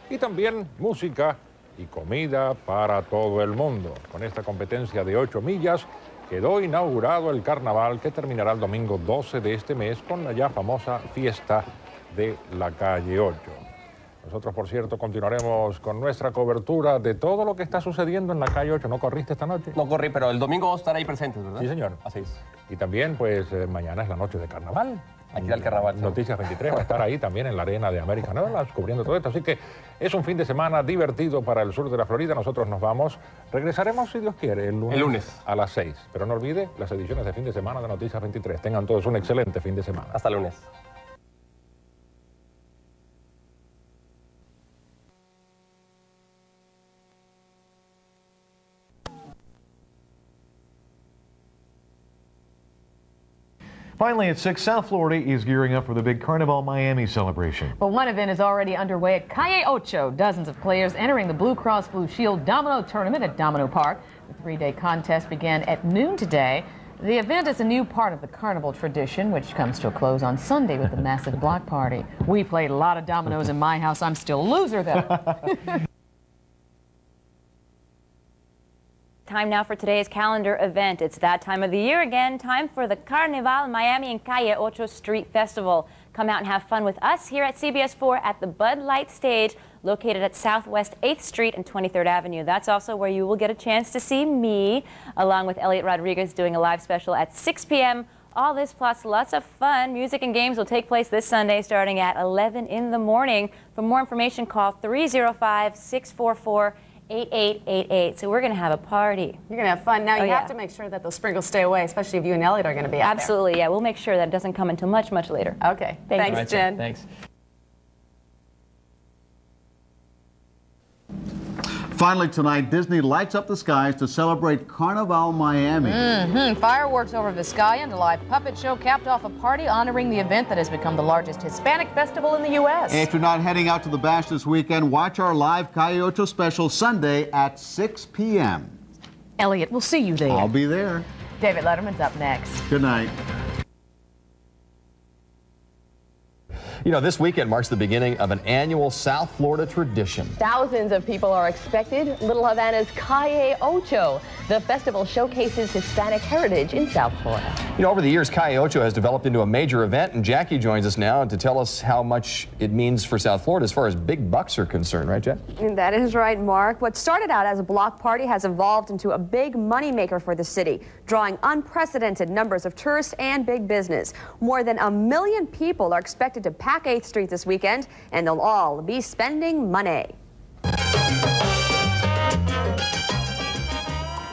y también música y comida para todo el mundo. Con esta competencia de 8 millas quedó inaugurado el carnaval, que terminará el domingo 12 de este mes con la ya famosa fiesta de la Calle 8. Nosotros, por cierto, continuaremos con nuestra cobertura de todo lo que está sucediendo en la Calle 8. ¿No corriste esta noche? No corrí, pero el domingo vamos a estar ahí presentes, ¿verdad? Sí, señor. Así es. Y también, pues, mañana es la noche de carnaval. Aquí al carnaval. Noticias 23 va a estar ahí también en la arena de American Airlines cubriendo todo esto. Así que es un fin de semana divertido para el sur de la Florida. Nosotros nos vamos. Regresaremos, si Dios quiere, el lunes a las 6. Pero no olvide las ediciones de fin de semana de Noticias 23. Tengan todos un excelente fin de semana. Hasta el lunes. Finally, at 6, South Florida is gearing up for the big Carnaval Miami celebration. But one event is already underway at Calle Ocho. Dozens of players entering the Blue Cross Blue Shield Domino tournament at Domino Park. The 3-day contest began at noon today. The event is a new part of the carnival tradition, which comes to a close on Sunday with a massive block party. We played a lot of dominoes in my house. I'm still a loser, though. Time now for today's calendar event. It's that time of the year again. Time for the Carnaval Miami and Calle Ocho Street Festival. Come out and have fun with us here at CBS 4 at the Bud Light Stage, located at Southwest 8th Street and 23rd Avenue. That's also where you will get a chance to see me, along with Elliot Rodriguez, doing a live special at 6 p.m. All this plus lots of fun. Music and games will take place this Sunday starting at 11 in the morning. For more information, call 305-644-8888. So we're going to have a party. You're going to have fun. Now, you have to make sure that those sprinkles stay away, especially if you and Elliot are going to be out there. Absolutely, yeah. We'll make sure that it doesn't come until much, much later. Okay. Thanks, Jen. Thanks. Finally tonight, Disney lights up the skies to celebrate Carnaval Miami. Fireworks over Vizcaya and a live puppet show capped off a party honoring the event that has become the largest Hispanic festival in the U.S. If you're not heading out to the Bash this weekend, watch our live Calle Ocho special Sunday at 6 p.m. Elliot, we'll see you there. I'll be there. David Letterman's up next. Good night. You know, this weekend marks the beginning of an annual South Florida tradition. Thousands of people are expected. Little Havana's Calle Ocho. The festival showcases Hispanic heritage in South Florida. You know, over the years, Calle Ocho has developed into a major event, and Jackie joins us now to tell us how much it means for South Florida as far as big bucks are concerned, right, Jack? That is right, Mark. What started out as a block party has evolved into a big moneymaker for the city, drawing unprecedented numbers of tourists and big business. More than 1 million people are expected to pack 8th Street this weekend, and they'll all be spending money.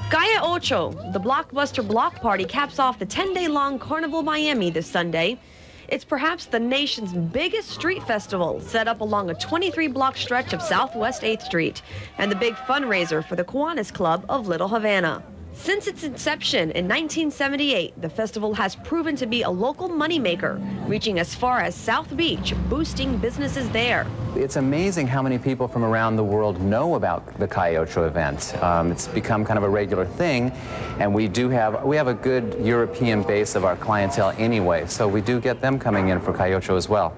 Calle Ocho, the blockbuster block party, caps off the 10-day-long Carnival Miami this Sunday. It's perhaps the nation's biggest street festival, set up along a 23-block stretch of Southwest 8th Street, and the big fundraiser for the Kiwanis Club of Little Havana. Since its inception in 1978, the festival has proven to be a local moneymaker, reaching as far as South Beach, boosting businesses there. It's amazing how many people from around the world know about the Calle Ocho event. It's become kind of a regular thing, and we have a good European base of our clientele anyway, so we do get them coming in for Calle Ocho as well.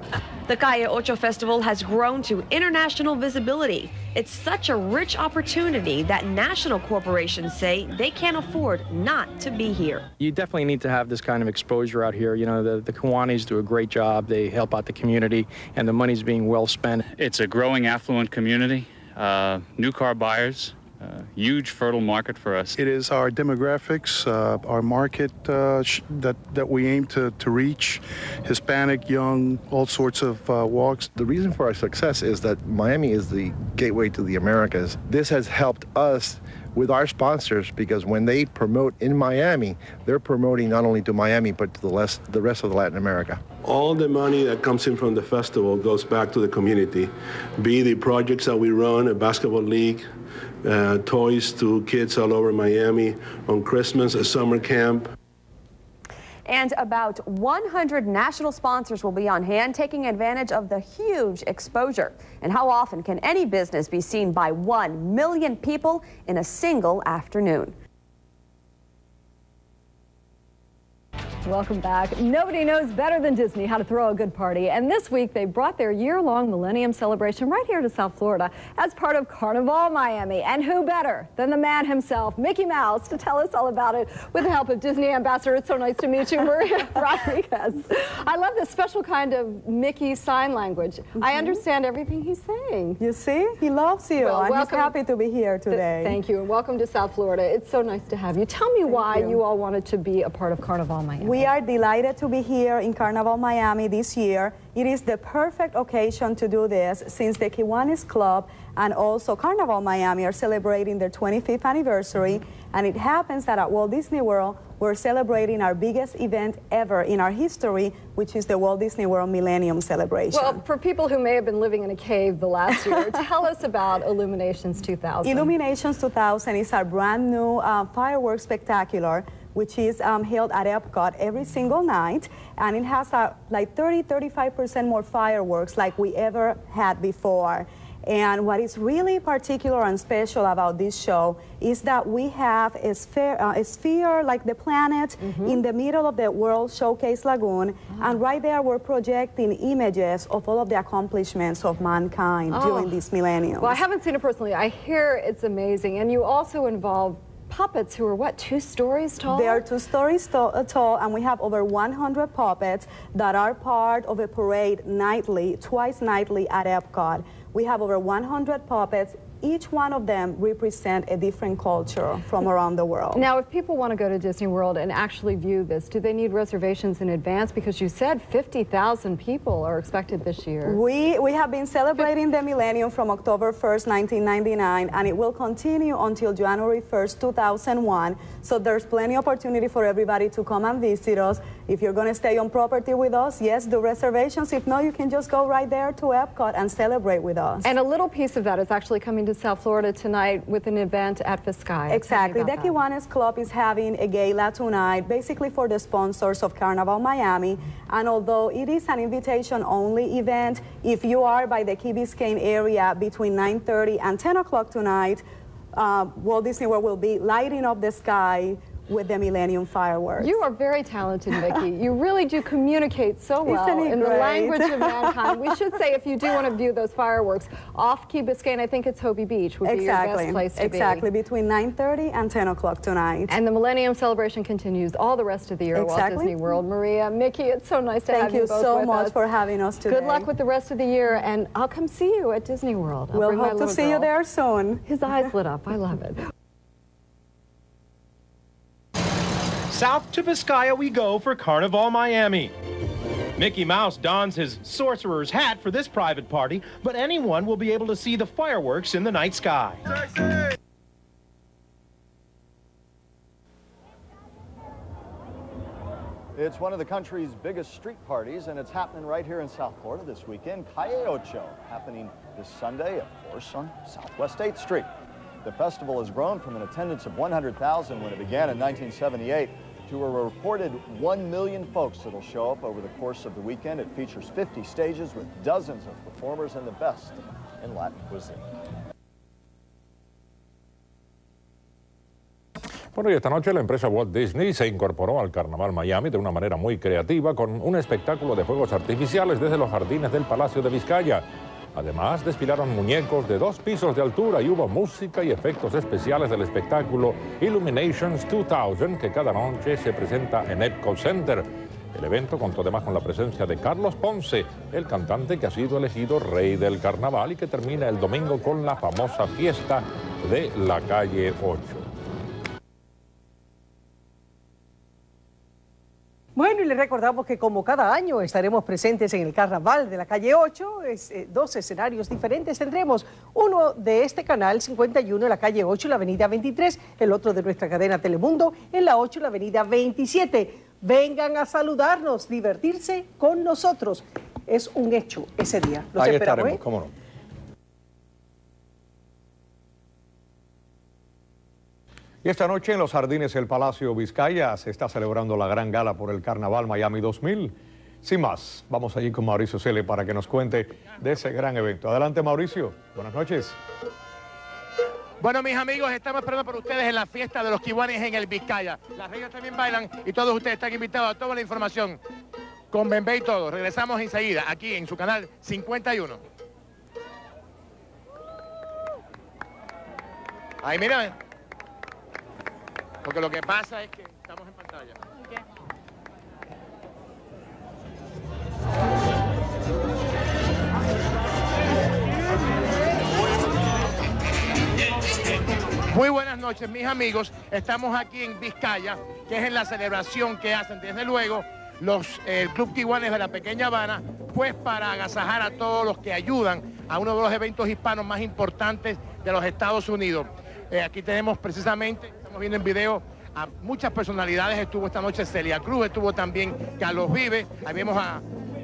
The Calle Ocho Festival has grown to international visibility. It's such a rich opportunity that national corporations say they can't afford not to be here. You definitely need to have this kind of exposure out here. You know, the Kiwanis do a great job. They help out the community, and the money's being well spent. It's a growing affluent community, new car buyers. Huge fertile market for us. It is our demographics, our market that we aim to reach, Hispanic, young, all sorts of walks. The reason for our success is that Miami is the gateway to the Americas. This has helped us with our sponsors because when they promote in Miami, they're promoting not only to Miami but to the rest of Latin America. All the money that comes in from the festival goes back to the community, be the projects that we run, a basketball league, toys to kids all over Miami, on Christmas, a summer camp. And about 100 national sponsors will be on hand, taking advantage of the huge exposure. And how often can any business be seen by 1 million people in a single afternoon? Welcome back. Nobody knows better than Disney how to throw a good party. And this week they brought their year-long Millennium celebration right here to South Florida as part of Carnaval Miami. And who better than the man himself, Mickey Mouse, to tell us all about it with the help of Disney Ambassador. It's so nice to meet you, Maria Rodriguez. I love this special kind of Mickey sign language. I understand everything he's saying. You see? He loves you. Well, and he's happy to be here today. Thank you, and welcome to South Florida. It's so nice to have you. Tell me why you all wanted to be a part of Carnaval Miami. We are delighted to be here in Carnaval Miami this year. It is the perfect occasion to do this since the Kiwanis Club and also Carnaval Miami are celebrating their 25th anniversary, and it happens that at Walt Disney World we're celebrating our biggest event ever in our history, which is the Walt Disney World Millennium Celebration. Well, for people who may have been living in a cave the last year, tell us about Illuminations 2000. Illuminations 2000 is our brand new fireworks spectacular which is held at Epcot every single night, and it has like 30-35% more fireworks like we ever had before. And what is really particular and special about this show is that we have a sphere like the planet in the middle of the World Showcase Lagoon, and right there we're projecting images of all of the accomplishments of mankind during this millennium. Well, I haven't seen it personally. I hear it's amazing, and you also involve puppets who are, what, 2 stories tall? They are 2 stories tall, and we have over 100 puppets that are part of a parade nightly, twice nightly at Epcot. We have over 100 puppets. Each one of them represent a different culture from around the world. Now, if people want to go to Disney World and actually view this, do they need reservations in advance? Because you said 50,000 people are expected this year. We have been celebrating the millennium from October 1st, 1999, and it will continue until January 1st, 2001. So there's plenty of opportunity for everybody to come and visit us. If you're going to stay on property with us, yes, do reservations. If not, you can just go right there to Epcot and celebrate with us. And a little piece of that is actually coming to South Florida tonight with an event at Vizcaya. Exactly. The Kiwanis Club is having a gala tonight, basically for the sponsors of Carnaval Miami. And although it is an invitation-only event, if you are by the Key Biscayne area between 9:30 and 10 o'clock tonight, Walt Disney World will be lighting up the sky with the Millennium Fireworks. You are very talented, Mickey. You really do communicate so well in the language of mankind. We should say, if you do want to view those fireworks off Key Biscayne, I think it's Hobie Beach would be your best place to be. Exactly, between 9:30 and 10 o'clock tonight. And the Millennium Celebration continues all the rest of the year at Walt Disney World. Maria, Mickey, it's so nice to have you both with us. Thank you so much for having us today. Good luck with the rest of the year, and I'll come see you at Disney World. We'll hope to see you there soon. His eyes lit up. I love it. South to Vizcaya we go for Carnaval Miami. Mickey Mouse dons his sorcerer's hat for this private party, but anyone will be able to see the fireworks in the night sky. It's one of the country's biggest street parties, and it's happening right here in South Florida this weekend. Calle Ocho, happening this Sunday, of course, on Southwest 8th Street. The festival has grown from an attendance of 100,000 when it began in 1978 to a reported 1 million folks that'll show up over the course of the weekend. It features 50 stages with dozens of performers and the best in Latin cuisine. Bueno, y esta noche la empresa Walt Disney se incorporó al Carnaval Miami de una manera muy creativa con un espectáculo de fuegos artificiales desde los jardines del Palacio de Vizcaya. Además, desfilaron muñecos de 2 pisos de altura y hubo música y efectos especiales del espectáculo Illuminations 2000, que cada noche se presenta en Epcot Center. El evento contó además con la presencia de Carlos Ponce, el cantante que ha sido elegido rey del carnaval y que termina el domingo con la famosa fiesta de la Calle 8. Bueno, y le recordamos que como cada año estaremos presentes en el Carnaval de la Calle 8, 2 escenarios diferentes. Tendremos uno de este canal 51 en la Calle 8 y la Avenida 23, el otro de nuestra cadena Telemundo en la 8 y la Avenida 27. Vengan a saludarnos, divertirse con nosotros. Es un hecho ese día. Los Ahí esperamos, estaremos, cómo no. Y esta noche en los jardines del Palacio Vizcaya se está celebrando la gran gala por el Carnaval Miami 2000. Sin más, vamos allí con Mauricio Cele para que nos cuente de ese gran evento. Adelante, Mauricio. Buenas noches. Bueno, mis amigos, estamos esperando por ustedes en la fiesta de los Kiwanis en el Vizcaya. Las reinas también bailan y todos ustedes están invitados a toda la información con Bembé y todo. Regresamos enseguida aquí en su canal 51. Ahí, miren. Porque lo que pasa es que estamos en pantalla. Muy buenas noches, mis amigos. Estamos aquí en Vizcaya, que es en la celebración que hacen, desde luego, el Club Kiwanis de la Pequeña Habana, pues para agasajar a todos los que ayudan a uno de los eventos hispanos más importantes de los Estados Unidos. Aquí tenemos precisamente, estamos viendo en video, a muchas personalidades. Estuvo esta noche Celia Cruz, estuvo también Carlos Vive. Ahí vemos a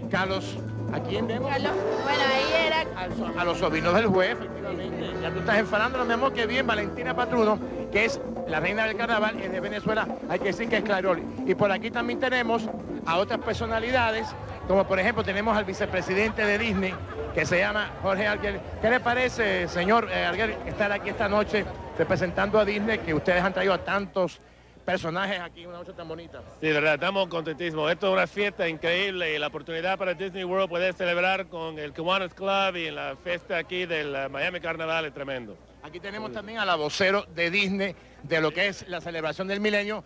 Carlos. ¿A quién vemos? Carlos, bueno, ahí era... A los sobrinos del juez, efectivamente. Ya tú estás enfadándonos, mi amor, qué bien. Valentina Patruno, que es la reina del carnaval es de Venezuela, hay que decir que es Clarol. Y por aquí también tenemos a otras personalidades, como por ejemplo tenemos al vicepresidente de Disney, que se llama Jorge Alguer. ¿Qué le parece, señor Alguer, estar aquí esta noche representando a Disney, que ustedes han traído a tantos personajes aquí, una noche tan bonita? Sí, de verdad, estamos contentísimos. Esto es una fiesta increíble y la oportunidad para Disney World poder celebrar con el Kiwanis Club y en la fiesta aquí del Miami Carnaval es tremendo. Aquí tenemos también a la vocero de Disney, de lo que es la celebración del milenio.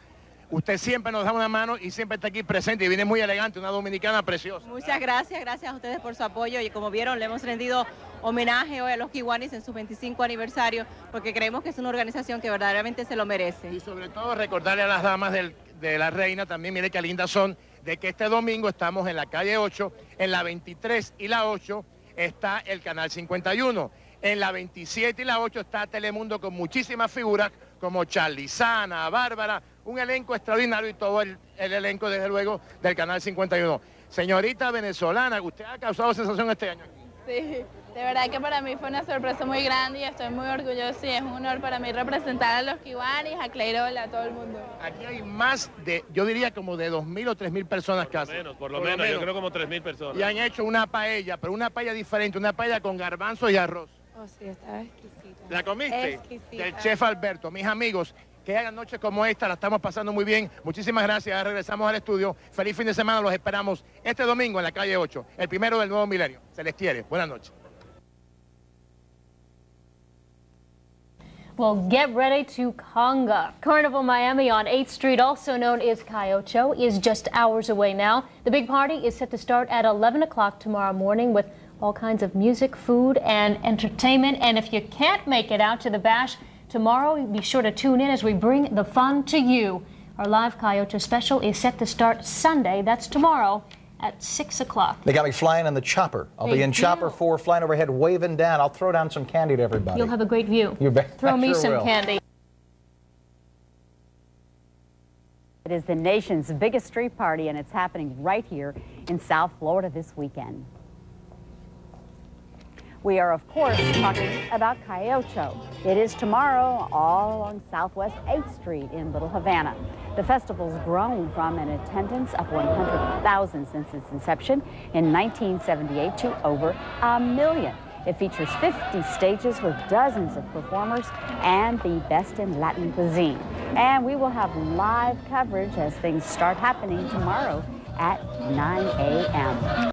Usted siempre nos da una mano y siempre está aquí presente y viene muy elegante, una dominicana preciosa. Muchas gracias, gracias a ustedes por su apoyo y como vieron le hemos rendido homenaje hoy a los Kiwanis en su 25 aniversario porque creemos que es una organización que verdaderamente se lo merece. Y sobre todo recordarle a las damas de la reina también, mire qué lindas son, de que este domingo estamos en la calle 8, en la 23 y la 8 está el canal 51. En la 27 y la 8 está Telemundo con muchísimas figuras como Charlizana, Bárbara, un elenco extraordinario y todo el elenco, desde luego, del canal 51. Señorita venezolana, usted ha causado sensación este año aquí. Sí, de verdad que para mí fue una sorpresa muy grande y estoy muy orgullosa y es un honor para mí representar a los Kiwanis, a Clarol, a todo el mundo. Aquí hay más de, yo diría como de 2.000 o 3.000 personas casi. Por lo menos, yo creo como 3.000 personas. Y han hecho una paella, pero una paella diferente, una paella con garbanzos y arroz. Oh, sí, estaba exquisita. ¿La comiste? Exquisita. Del chef Alberto. Mis amigos, que hagan noches como esta, la estamos pasando muy bien. Muchísimas gracias, regresamos al estudio. Feliz fin de semana, los esperamos este domingo en la calle 8, el primero del nuevo milenio. Se les quiere. Buenas noches. Well, get ready to conga. Carnival Miami on 8th Street, also known as Calle, is just hours away now. The big party is set to start at 11 o'clock tomorrow morning with all kinds of music, food, and entertainment. And if you can't make it out to the bash tomorrow, be sure to tune in as we bring the fun to you. Our live Calle special is set to start Sunday, that's tomorrow, at 6 o'clock. They got me flying in the chopper. I'll be in chopper 4, flying overhead, waving down. I'll throw down some candy to everybody. You'll have a great view. You bet. Throw me sure some will. candy. It is the nation's biggest street party, and it's happening right here in South Florida this weekend. We are, of course, talking about Calle Ocho. It is tomorrow all along Southwest 8th Street in Little Havana. The festival's grown from an attendance of 100,000 since its inception in 1978 to over 1 million. It features 50 stages with dozens of performers and the best in Latin cuisine. And we will have live coverage as things start happening tomorrow at 9 a.m.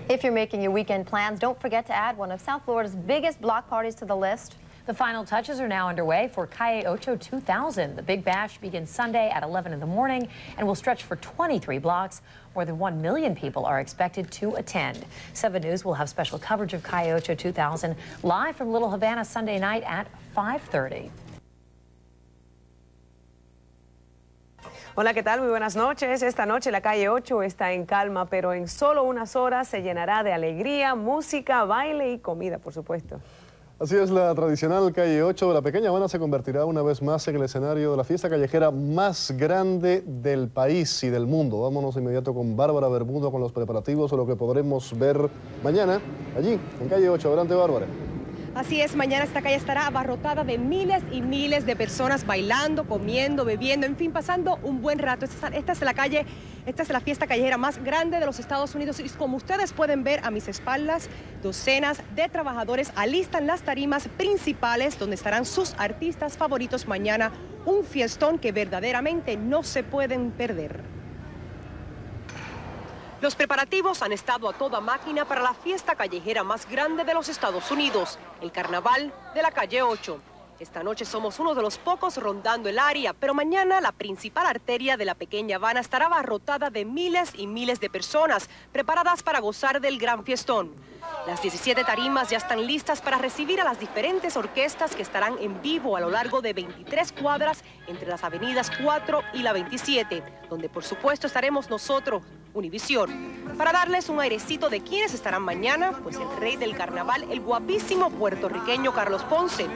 If you're making your weekend plans, don't forget to add one of South Florida's biggest block parties to the list. The final touches are now underway for Calle Ocho 2000. The Big Bash begins Sunday at 11 in the morning and will stretch for 23 blocks. More than 1 million people are expected to attend. 7 News will have special coverage of Calle Ocho 2000 live from Little Havana Sunday night at 5:30. Hola, ¿qué tal? Muy buenas noches. Esta noche la calle 8 está en calma, pero en solo unas horas se llenará de alegría, música, baile y comida, por supuesto. Así es, la tradicional calle 8 de la Pequeña Habana se convertirá una vez más en el escenario de la fiesta callejera más grande del país y del mundo. Vámonos de inmediato con Bárbara Bermudo con los preparativos o lo que podremos ver mañana allí en calle 8. Adelante, Bárbara. Así es, mañana esta calle estará abarrotada de miles y miles de personas bailando, comiendo, bebiendo, en fin, pasando un buen rato. Esta es la fiesta callejera más grande de los Estados Unidos y como ustedes pueden ver a mis espaldas, docenas de trabajadores alistan las tarimas principales donde estarán sus artistas favoritos mañana. Un fiestón que verdaderamente no se pueden perder. Los preparativos han estado a toda máquina para la fiesta callejera más grande de los Estados Unidos, el Carnaval de la calle 8. Esta noche somos uno de los pocos rondando el área, pero mañana la principal arteria de la Pequeña Habana estará abarrotada de miles y miles de personas preparadas para gozar del gran fiestón. Las 17 tarimas ya están listas para recibir a las diferentes orquestas que estarán en vivo a lo largo de 23 cuadras entre las avenidas 4 y la 27, donde por supuesto estaremos nosotros Univisión. Para darles un airecito de quiénes estarán mañana, pues el rey del carnaval, el guapísimo puertorriqueño Carlos Ponce,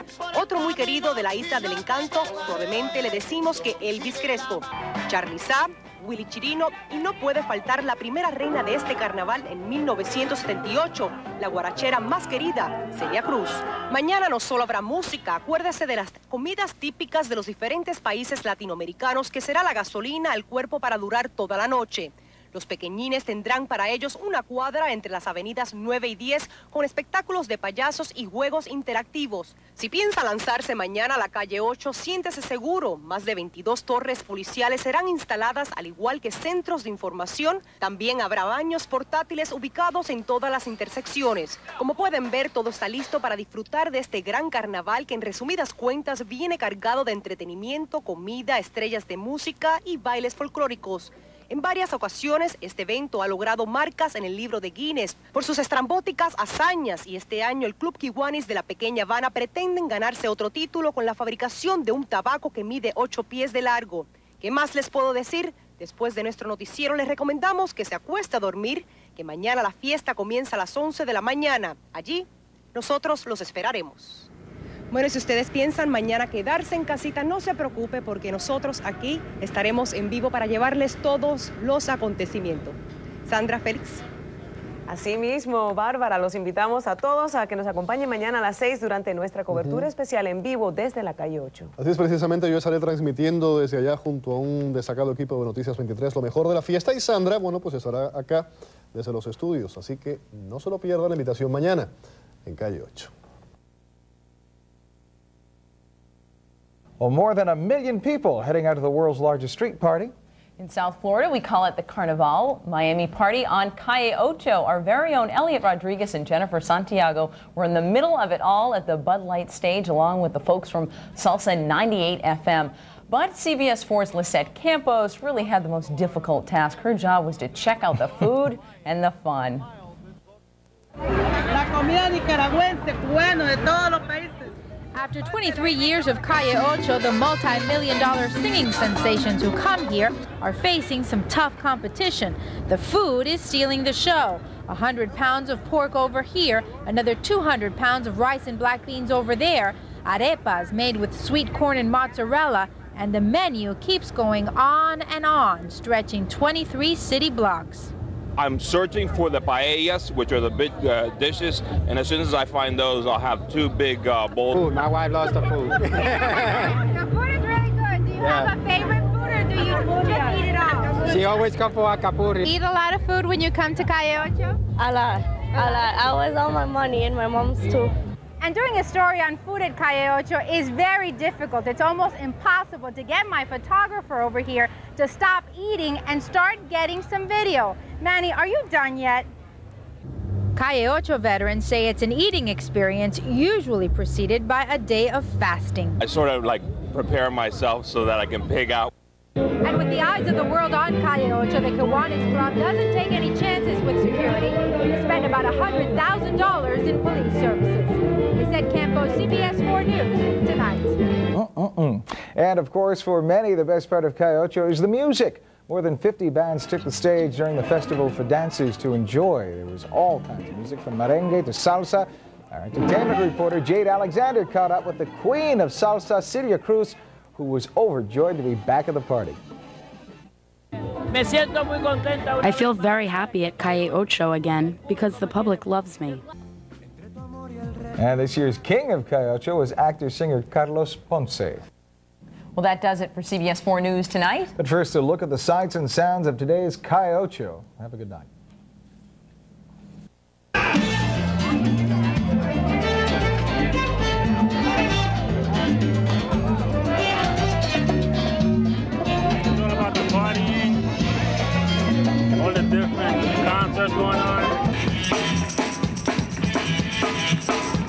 otro muy querido de la Isla del Encanto, suavemente le decimos que Elvis Crespo, Charly Sa, Willy Chirino, y no puede faltar la primera reina de este carnaval en 1978, la guarachera más querida, Celia Cruz. Mañana no solo habrá música, acuérdese de las comidas típicas de los diferentes países latinoamericanos, que será la gasolina al cuerpo para durar toda la noche. Los pequeñines tendrán para ellos una cuadra entre las avenidas 9 y 10 con espectáculos de payasos y juegos interactivos. Si piensa lanzarse mañana a la calle 8, siéntese seguro. Más de 22 torres policiales serán instaladas, al igual que centros de información. También habrá baños portátiles ubicados en todas las intersecciones. Como pueden ver, todo está listo para disfrutar de este gran carnaval que, en resumidas cuentas, viene cargado de entretenimiento, comida, estrellas de música y bailes folclóricos. En varias ocasiones, este evento ha logrado marcas en el libro de Guinness por sus estrambóticas hazañas, y este año el Club Kiwanis de la Pequeña Habana pretenden ganarse otro título con la fabricación de un tabaco que mide 8 pies de largo. ¿Qué más les puedo decir? Después de nuestro noticiero les recomendamos que se acueste a dormir, que mañana la fiesta comienza a las 11 de la mañana. Allí, nosotros los esperaremos. Bueno, si ustedes piensan mañana quedarse en casita, no se preocupe, porque nosotros aquí estaremos en vivo para llevarles todos los acontecimientos. Sandra, Félix. Así mismo, Bárbara, los invitamos a todos a que nos acompañen mañana a las 6 durante nuestra cobertura especial en vivo desde la calle 8. Así es, precisamente yo estaré transmitiendo desde allá junto a un destacado equipo de Noticias 23 lo mejor de la fiesta, y Sandra, bueno, pues estará acá desde los estudios, así que no se lo pierdan la invitación mañana en calle 8. Well, more than 1 million people heading out to the world's largest street party. In South Florida, we call it the Carnaval Miami party on Calle Ocho. Our very own Elliot Rodriguez and Jennifer Santiago were in the middle of it all at the Bud Light stage, along with the folks from Salsa 98 FM. But CBS 4's Lisette Campos really had the most difficult task. Her job was to check out the food and the fun. La comida nicaragüense, cubano, de todos los países. After 23 years of Calle Ocho, the multi-million-dollar singing sensations who come here are facing some tough competition. The food is stealing the show. 100 pounds of pork over here, another 200 pounds of rice and black beans over there, arepas made with sweet corn and mozzarella, and the menu keeps going on, stretching 23 city blocks. I'm searching for the paellas, which are the big dishes, and as soon as I find those, I'll have 2 big bowls. Food. My wife loves the food. The food is really good. Do you have a favorite food, or do you just eat it all? She always comes for acapulco. Eat a lot of food when you come to Calle Ocho? A lot. I always owe my money, and my mom's too. And doing a story on food at Calle Ocho is very difficult. It's almost impossible to get my photographer over here to stop eating and start getting some video. Manny, are you done yet? Calle Ocho veterans say it's an eating experience usually preceded by a day of fasting. I sort of like prepare myself so that I can pig out. And with the eyes of the world on Calle Ocho, the Kiwanis Club doesn't take any chances with security. They spend about $100,000 in police services. Lisette Campos, CBS 4 News, tonight. And of course, for many, the best part of Calle Ocho is the music. More than 50 bands took the stage during the festival for dancers to enjoy. There was all kinds of music, from merengue to salsa. Our entertainment reporter Jade Alexander caught up with the queen of salsa, Celia Cruz, who was overjoyed to be back at the party. I feel very happy at Calle Ocho again because the public loves me. And this year's king of Calle Ocho was actor-singer Carlos Ponce. Well, that does it for CBS 4 News tonight. But first, a look at the sights and sounds of today's Calle Ocho. Have a good night. All the different concerts going on.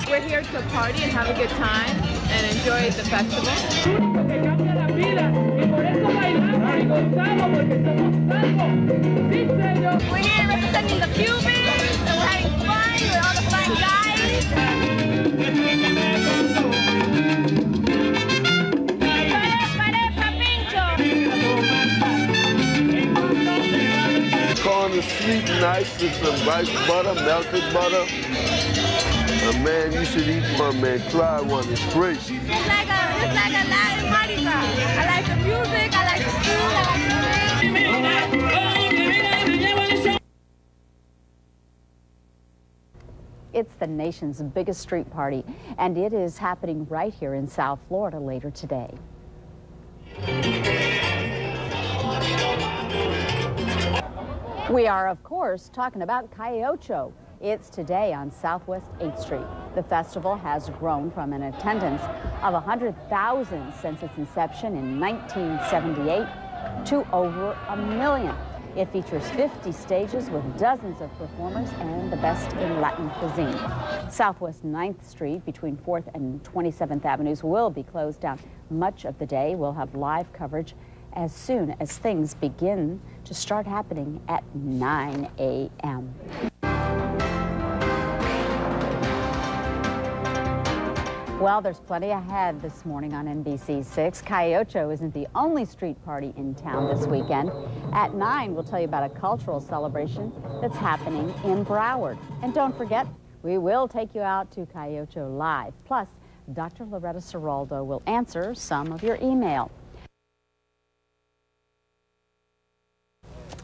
We're here to party and have a good time and enjoy the festival. We're here representing the Cubans, and we're having fun with all the fun sweet and nice with some rice butter, melted butter. Man, you should eat one, man. Try one. It's great. It's like a Latin Mardi Gras. I like the music, I like the food, I like the drink. It's the nation's biggest street party, and it is happening right here in South Florida later today. We are, of course, talking about Calle Ocho. It's today on Southwest 8th Street. The festival has grown from an attendance of 100,000 since its inception in 1978 to over 1 million. It features 50 stages with dozens of performers and the best in Latin cuisine. Southwest 9th Street between 4th and 27th Avenues will be closed down much of the day. We'll have live coverage as soon as things begin to start happening at 9 a.m. Well, there's plenty ahead this morning on NBC6. Calle Ocho isn't the only street party in town this weekend. At 9, we'll tell you about a cultural celebration that's happening in Broward. And don't forget, we will take you out to Calle Ocho live. Plus, Dr. Loretta Serraldo will answer some of your email.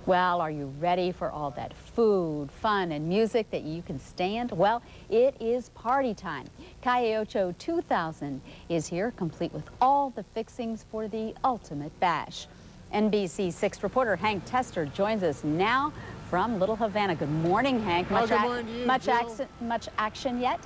Well, are you ready for all that food, fun, and music that you can stand? Well, it is party time. Calle Ocho 2000 is here, complete with all the fixings for the ultimate bash. NBC6 reporter Hank Tester joins us now from Little Havana. Good morning, Hank. Good morning to you, Much action yet?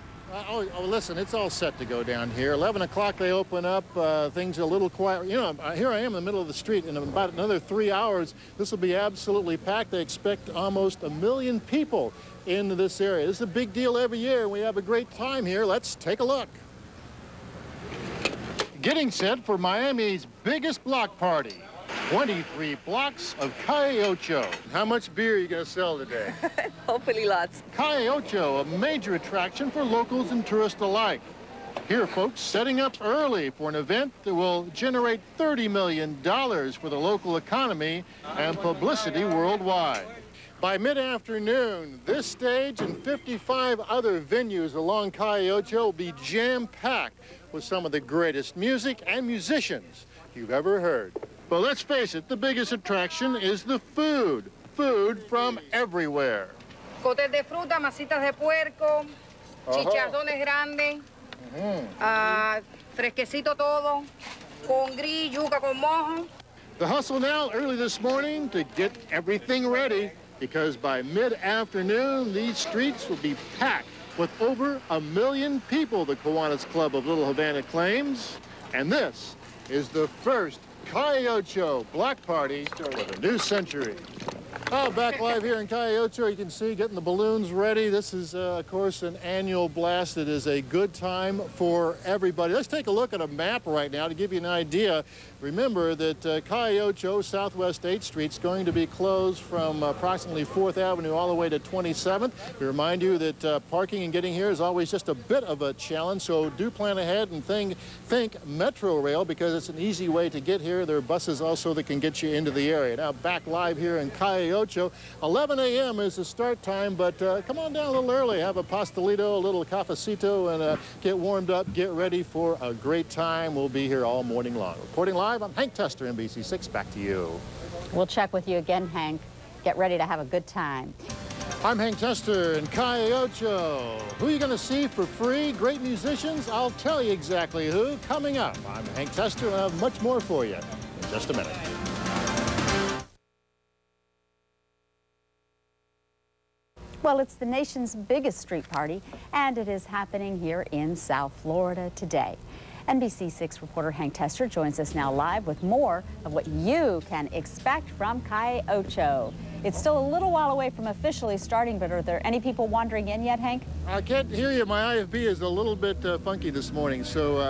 Listen, it's all set to go down here. 11 o'clock they open up. Things are a little quiet. You know, here I am in the middle of the street. In about another 3 hours, this will be absolutely packed. They expect almost 1 million people into this area. This is a big deal every year, and we have a great time here. Let's take a look. Getting set for Miami's biggest block party. 23 blocks of Calle Ocho. How much beer are you going to sell today? Hopefully lots. Calle Ocho, a major attraction for locals and tourists alike. Here, folks, setting up early for an event that will generate $30 million for the local economy and publicity worldwide. By mid-afternoon, this stage and 55 other venues along Calle Ocho will be jam-packed with some of the greatest music and musicians you've ever heard. But let's face it, the biggest attraction is the food. Food from everywhere. Cotes de fruta, masitas de puerco, chicharrones grandes, fresquecito todo, con gris, yuca con mojo. The hustle now early this morning to get everything ready, because by mid-afternoon, these streets will be packed with over 1 million people, the Kiwanis Club of Little Havana claims. And this is the first Calle Ocho block party for the new century. Oh, back live here in Calle Ocho, you can see getting the balloons ready. This is, of course, an annual blast. It is a good time for everybody. Let's take a look at a map right now to give you an idea. Remember that Calle Ocho, Southwest 8th Street, is going to be closed from approximately 4th Avenue all the way to 27th. We remind you that parking and getting here is always just a bit of a challenge, so do plan ahead and think Metro Rail, because it's an easy way to get here. There are buses also that can get you into the area. Now, back live here in Calle Ocho, 11 a.m. is the start time, but come on down a little early. Have a pastelito, a little cafecito, and get warmed up. Get ready for a great time. We'll be here all morning long. Reporting live, I'm Hank Tester, NBC6. Back to you. We'll check with you again, Hank. Get ready to have a good time. I'm Hank Tester in Calle Ocho. Who are you going to see for free? Great musicians? I'll tell you exactly who. Coming up, I'm Hank Tester, and I have much more for you in just a minute. Well, it's the nation's biggest street party, and it is happening here in South Florida today. NBC6 reporter Hank Tester joins us now live with more of what you can expect from Calle Ocho. It's still a little while away from officially starting, but are there any people wandering in yet, Hank? I can't hear you. My IFB is a little bit funky this morning, so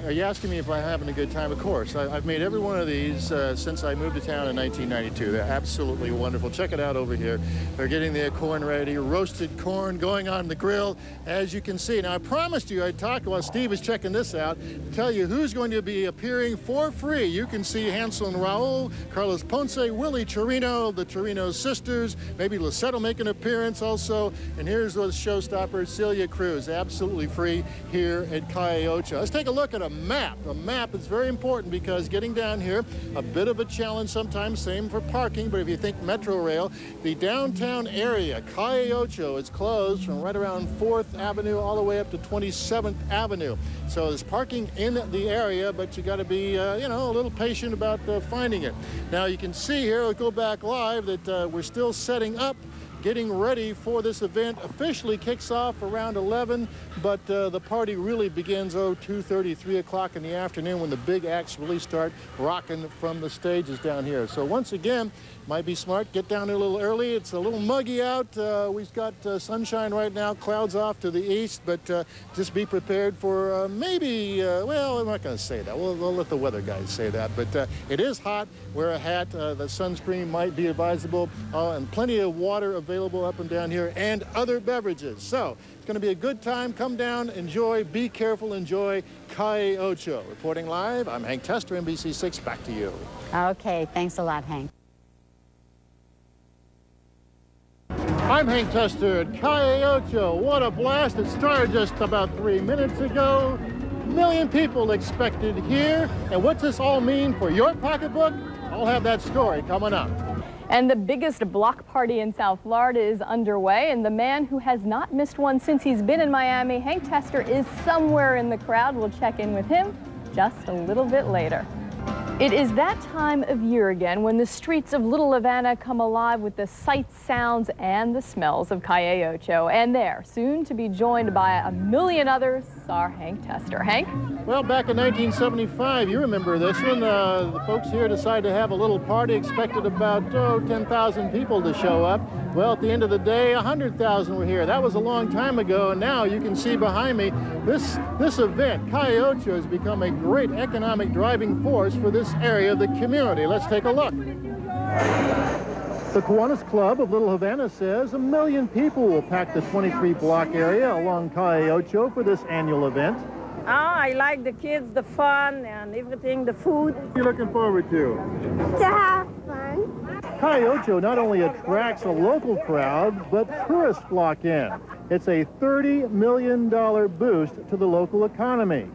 are you asking me if I'm having a good time? Of course. I've made every one of these since I moved to town in 1992. They're absolutely wonderful. Check it out over here. They're getting their corn ready, roasted corn going on the grill, as you can see. Now, I promised you I'd talk while Steve is checking this out, to tell you who's going to be appearing for free. You can see Hansel and Raul, Carlos Ponce, Willie Chirino, the Chirinos sisters. Maybe Lisette will make an appearance also. And here's the showstopper, Celia Cruz, absolutely free here at Calle Ocho. Let's take a look at a map. A map is very important because getting down here, a bit of a challenge sometimes, same for parking, but if you think Metro Rail, the downtown area, Calle Ocho, is closed from right around 4th Avenue all the way up to 27th Avenue. So there's parking in the area, but you got to be, you know, a little patient about finding it. Now you can see here, we'll go back live, that we're still setting up, getting ready for this event. Officially kicks off around 11, but the party really begins 2:30, 3 o'clock in the afternoon when the big acts really start rocking from the stages down here. So once again, might be smart, get down there a little early. It's a little muggy out. We've got sunshine right now, clouds off to the east, but just be prepared for maybe, well, I'm not going to say that. We'll let the weather guys say that, but it is hot. Wear a hat. The sunscreen might be advisable, and plenty of water available up and down here, and other beverages. So it's going to be a good time. Come down, enjoy, be careful, enjoy Calle Ocho. Reporting live, I'm Hank Tester, NBC6. Back to you. Okay, thanks a lot, Hank. I'm Hank Tester at Calle Ocho. What a blast. It started just about 3 minutes ago. 1 million people expected here. And what's this all mean for your pocketbook? I'll have that story coming up. And the biggest block party in South Florida is underway, and the man who has not missed one since he's been in Miami, Hank Tester, is somewhere in the crowd. We'll check in with him just a little bit later. It is that time of year again when the streets of Little Havana come alive with the sights, sounds, and the smells of Calle Ocho. And there, soon to be joined by 1 million others, are Hank Tester. Hank? Well, back in 1975, you remember this one, the folks here decided to have a little party, expected about 10,000 people to show up. Well, at the end of the day, 100,000 were here. That was a long time ago, and now you can see behind me, this event, Calle Ocho, has become a great economic driving force for this area of the community. Let's take a look. The Kiwanis Club of Little Havana says 1 million people will pack the 23-block area along Calle Ocho for this annual event. Oh, I like the kids, the fun, and everything, the food. What are you looking forward to? To have fun. Calle Ocho not only attracts a local crowd, but tourists flock in. It's a $30 million boost to the local economy.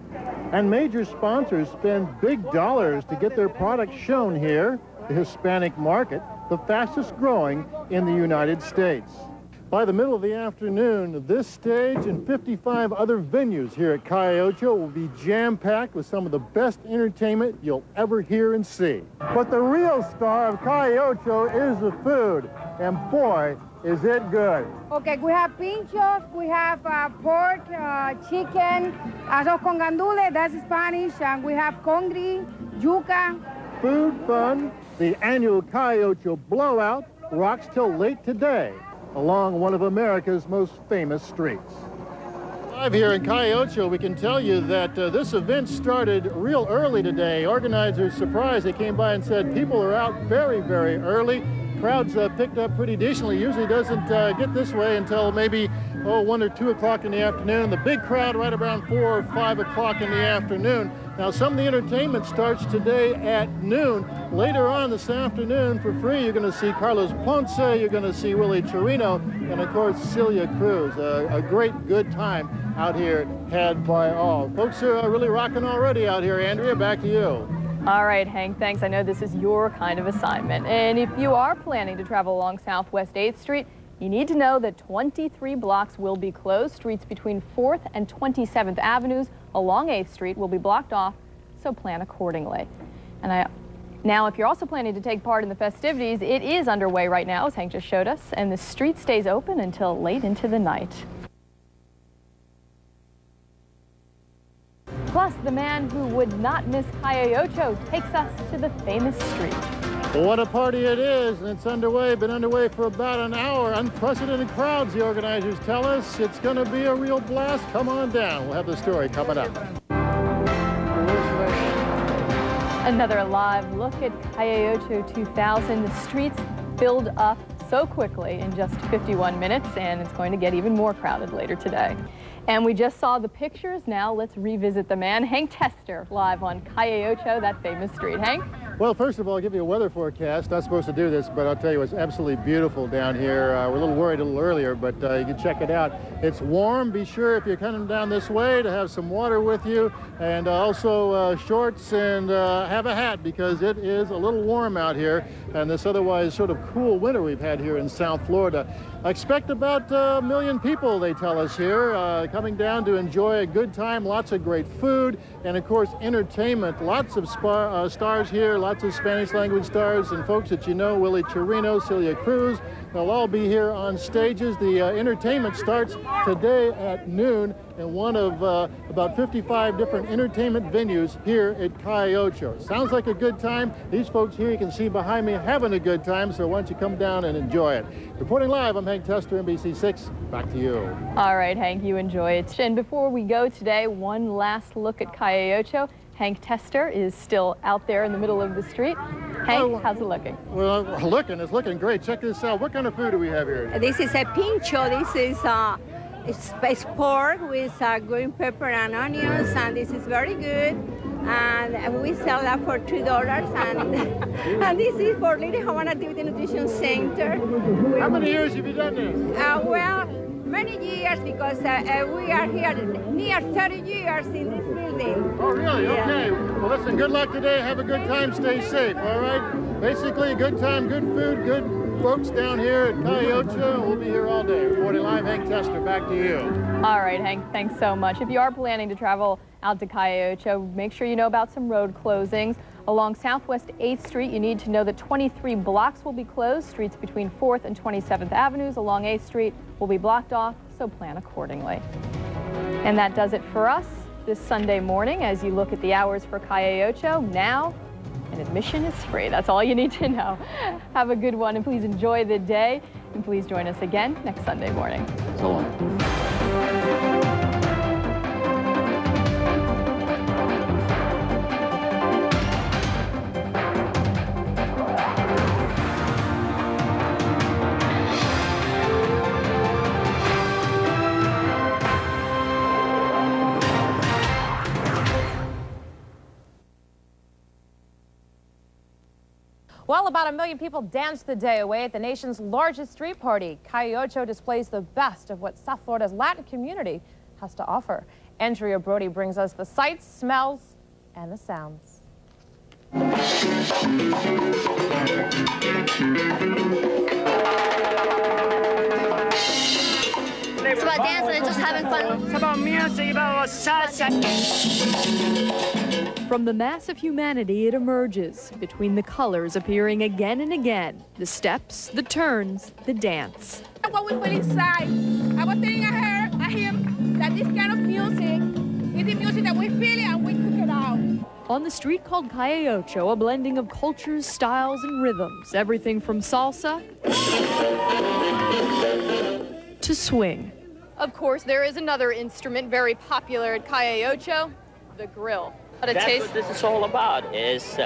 And major sponsors spend big dollars to get their products shown here, the Hispanic market, the fastest growing in the United States. By the middle of the afternoon, this stage and 55 other venues here at Calle Ocho will be jam-packed with some of the best entertainment you'll ever hear and see. But the real star of Calle Ocho is the food, and boy, is it good. Okay, we have pinchos, we have pork, chicken, arroz con gandules, that's Spanish, and we have congri, yuca. Food fun, the annual Calle Ocho blowout rocks till late today along one of America's most famous streets. Live here in Calle Ocho, we can tell you that this event started real early today. Organizers surprised. They came by and said people are out very, very early. Crowds picked up pretty decently. Usually doesn't get this way until maybe 1 or 2 o'clock in the afternoon. The big crowd right around 4 or 5 o'clock in the afternoon. Now some of the entertainment starts today at noon. Later on this afternoon for free, you're going to see Carlos Ponce, you're going to see Willie Torino, and of course Celia Cruz. A great good time out here had by all. Folks are really rocking already out here. Andrea, back to you. All right, Hank, thanks. I know this is your kind of assignment. And if you are planning to travel along Southwest 8th Street, you need to know that 23 blocks will be closed. Streets between 4th and 27th Avenues along 8th Street will be blocked off, so plan accordingly. And now, if you're also planning to take part in the festivities, it is underway right now, as Hank just showed us, and the street stays open until late into the night. Plus, the man who would not miss Calle Ocho takes us to the famous street. What a party it is, and it's underway, been underway for about an hour. Unprecedented crowds, the organizers tell us. It's going to be a real blast. Come on down. We'll have the story coming up. Another live look at Calle Ocho 2000. The streets filled up so quickly in just 51 minutes, and it's going to get even more crowded later today. And we just saw the pictures. Now let's revisit the man, Hank Tester, live on Calle Ocho, that famous street. Hank? Well, first of all, I'll give you a weather forecast. Not supposed to do this, but I'll tell you it's absolutely beautiful down here. We're a little worried a little earlier, but you can check it out. It's warm. Be sure if you're coming down this way to have some water with you, and also shorts, and have a hat, because it is a little warm out here, and this otherwise sort of cool winter we've had here in South Florida. I expect about 1 million people, they tell us here, coming down to enjoy a good time, lots of great food, and of course entertainment. Lots of stars here, lots of Spanish language stars and folks that you know, Willie Chirino, Celia Cruz. They'll all be here on stages. The entertainment starts today at noon in one of about 55 different entertainment venues here at Calle Ocho. Sounds like a good time. These folks here you can see behind me having a good time, so why don't you come down and enjoy it. Reporting live, I'm Hank Tester, NBC6. Back to you. All right, Hank, you enjoy it. And before we go today, one last look at Calle Ocho. Hank Tester is still out there in the middle of the street. Hank, how's it looking? Well, it's looking great. Check this out. What kind of food do we have here? This is a pincho. This is it's pork with green pepper and onions, and this is very good. And we sell that for $2. And this is for Little Havana Activity Nutrition Center. How many years have you done this? Well, many years, because we are here near 30 years in this building. Oh, really? Yeah. Okay. Well, listen, good luck today. Have a good time. Stay safe, all right? Basically, a good time, good food, good folks down here at Calle Ocho. We'll be here all day. Reporting live, Hank Tester. Back to you. All right, Hank, thanks so much. If you are planning to travel out to Calle Ocho, make sure you know about some road closings. Along Southwest 8th Street, you need to know that 23 blocks will be closed. Streets between 4th and 27th Avenues along 8th Street will be blocked off, so plan accordingly. And that does it for us this Sunday morning. As you look at the hours for Calle Ocho, now and admission is free. That's all you need to know. Have a good one, and please enjoy the day. And please join us again next Sunday morning. So long. Well, about 1 million people danced the day away at the nation's largest street party. Calle Ocho displays the best of what South Florida's Latin community has to offer. Andrea Brody brings us the sights, smells, and the sounds. It's about dancing and just having fun. It's about music, about salsa. From the mass of humanity, it emerges, between the colors appearing again and again. The steps, the turns, the dance. What we feel inside. I was telling him that this kind of music is the music that we feel and we cook it out. On the street called Calle Ocho, a blending of cultures, styles, and rhythms. Everything from salsa to swing. Of course, there is another instrument very popular at Calle Ocho, the grill. That's what this is all about, is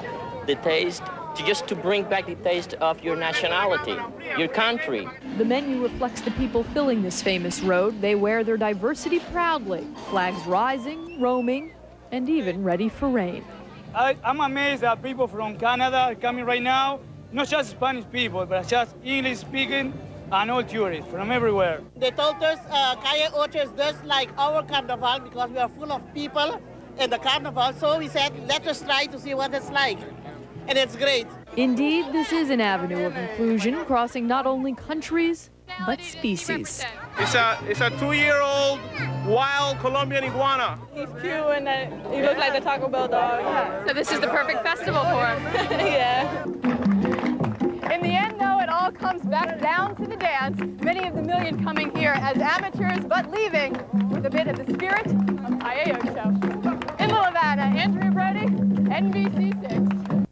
the taste, just to bring back the taste of your nationality, your country. The menu reflects the people filling this famous road. They wear their diversity proudly, flags rising, roaming, and even ready for rain. I'm amazed that people from Canada are coming right now, not just Spanish people, but just English speaking and all tourists from everywhere. They told us Calle Ocho is just like our carnival because we are full of people in the carnival, so we said, let us try to see what it's like. And it's great. Indeed, this is an avenue of inclusion, crossing not only countries, but species. It's a 2-year-old wild Colombian iguana. He's cute and he looks like the Taco Bell dog. Yeah. So this is the perfect festival for him. Yeah. In the end, though, it all comes back down to the dance. Many of the million coming here as amateurs, but leaving with a bit of the spirit of Calle Ocho. In Little Havana, Andrea Brody, NBC6.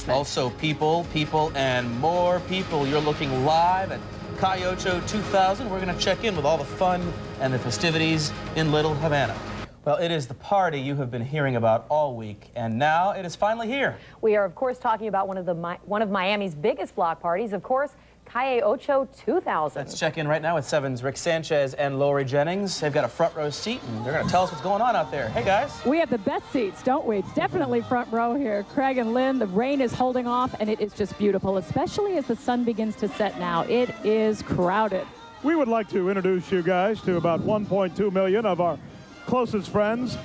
Also people, and more people. You're looking live at Calle Ocho 2000. We're going to check in with all the fun and the festivities in Little Havana. Well, it is the party you have been hearing about all week, and now it is finally here. We are, of course, talking about one of Miami's biggest block parties. Of course, Calle Ocho 2000. Let's check in right now with 7's Rick Sanchez and Lori Jennings. They've got a front row seat, and they're going to tell us what's going on out there. Hey, guys. We have the best seats, don't we? Definitely front row here. Craig and Lynn, the rain is holding off, and it is just beautiful, especially as the sun begins to set now. It is crowded. We would like to introduce you guys to about 1.2 million of our closest friends.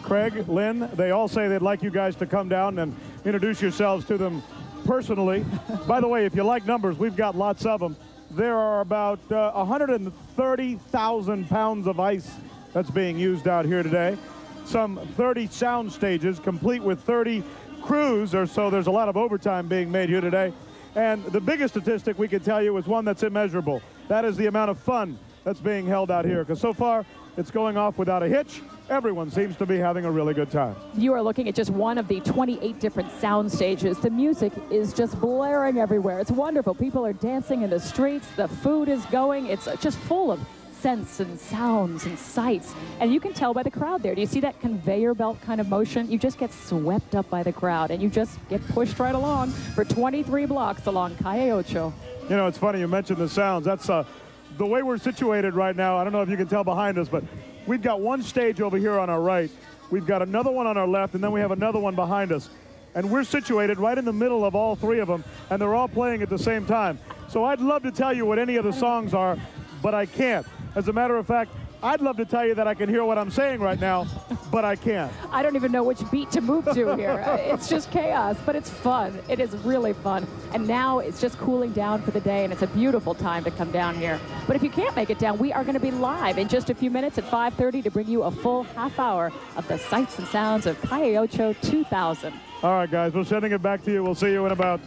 Craig, Lynn, they all say they'd like you guys to come down and introduce yourselves to them personally. By the way, if you like numbers, we've got lots of them. There are about 130,000 pounds of ice that's being used out here today. Some 30 sound stages, complete with 30 crews or so. There's a lot of overtime being made here today. And the biggest statistic we can tell you is one that's immeasurable. That is the amount of fun that's being held out here, because so far it's going off without a hitch. Everyone seems to be having a really good time. You are looking at just one of the 28 different sound stages. The music is just blaring everywhere. It's wonderful. People are dancing in the streets. The food is going. It's just full of scents and sounds and sights. And you can tell by the crowd there. Do you see that conveyor belt kind of motion? You just get swept up by the crowd, and you just get pushed right along for 23 blocks along Calle Ocho. You know, it's funny you mentioned the sounds. That's the way we're situated right now. I don't know if you can tell behind us, but we've got one stage over here on our right. We've got another one on our left, and then we have another one behind us. And we're situated right in the middle of all three of them, and they're all playing at the same time. So I'd love to tell you what any of the songs are, but I can't. As a matter of fact, I'd love to tell you that I can hear what I'm saying right now, but I can't. I don't even know which beat to move to here. It's just chaos, but it's fun. It is really fun. And now it's just cooling down for the day, and it's a beautiful time to come down here. But if you can't make it down, we are going to be live in just a few minutes at 5:30 to bring you a full half hour of the sights and sounds of Calle Ocho 2000. All right, guys, we're sending it back to you. We'll see you in about,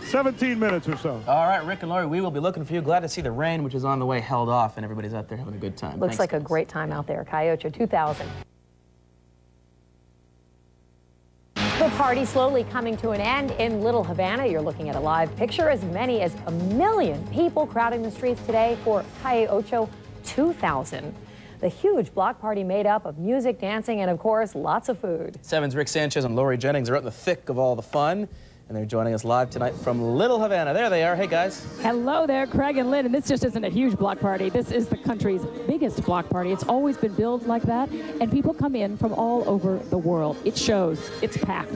17 minutes or so. All right, Rick and Lori, we will be looking for you. Glad to see the rain, which is on the way, held off, and everybody's out there having a good time. Looks like a great time out there. Calle Ocho 2000. The party slowly coming to an end in Little Havana. You're looking at a live picture. As many as 1 million people crowding the streets today for Calle Ocho 2000. The huge block party made up of music, dancing, and of course, lots of food. 7's Rick Sanchez and Lori Jennings are out in the thick of all the fun, and they're joining us live tonight from Little Havana. There they are. Hey, guys. Hello there, Craig and Lynn. And this just isn't a huge block party. This is the country's biggest block party. It's always been billed like that, and people come in from all over the world. It shows. It's packed.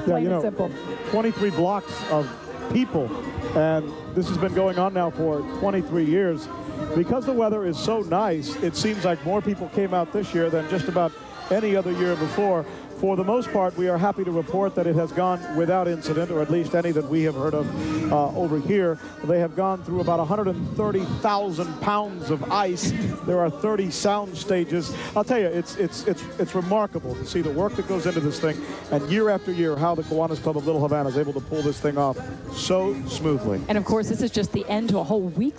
Yeah, you know, simple. 23 blocks of people, and this has been going on now for 23 years. Because the weather is so nice, it seems like more people came out this year than just about any other year before. For the most part, we are happy to report that it has gone without incident, or at least any that we have heard of over here. They have gone through about 130,000 pounds of ice. There are 30 sound stages. I'll tell you, it's remarkable to see the work that goes into this thing, and year after year, how the Kiwanis Club of Little Havana is able to pull this thing off so smoothly. And of course, this is just the end to a whole week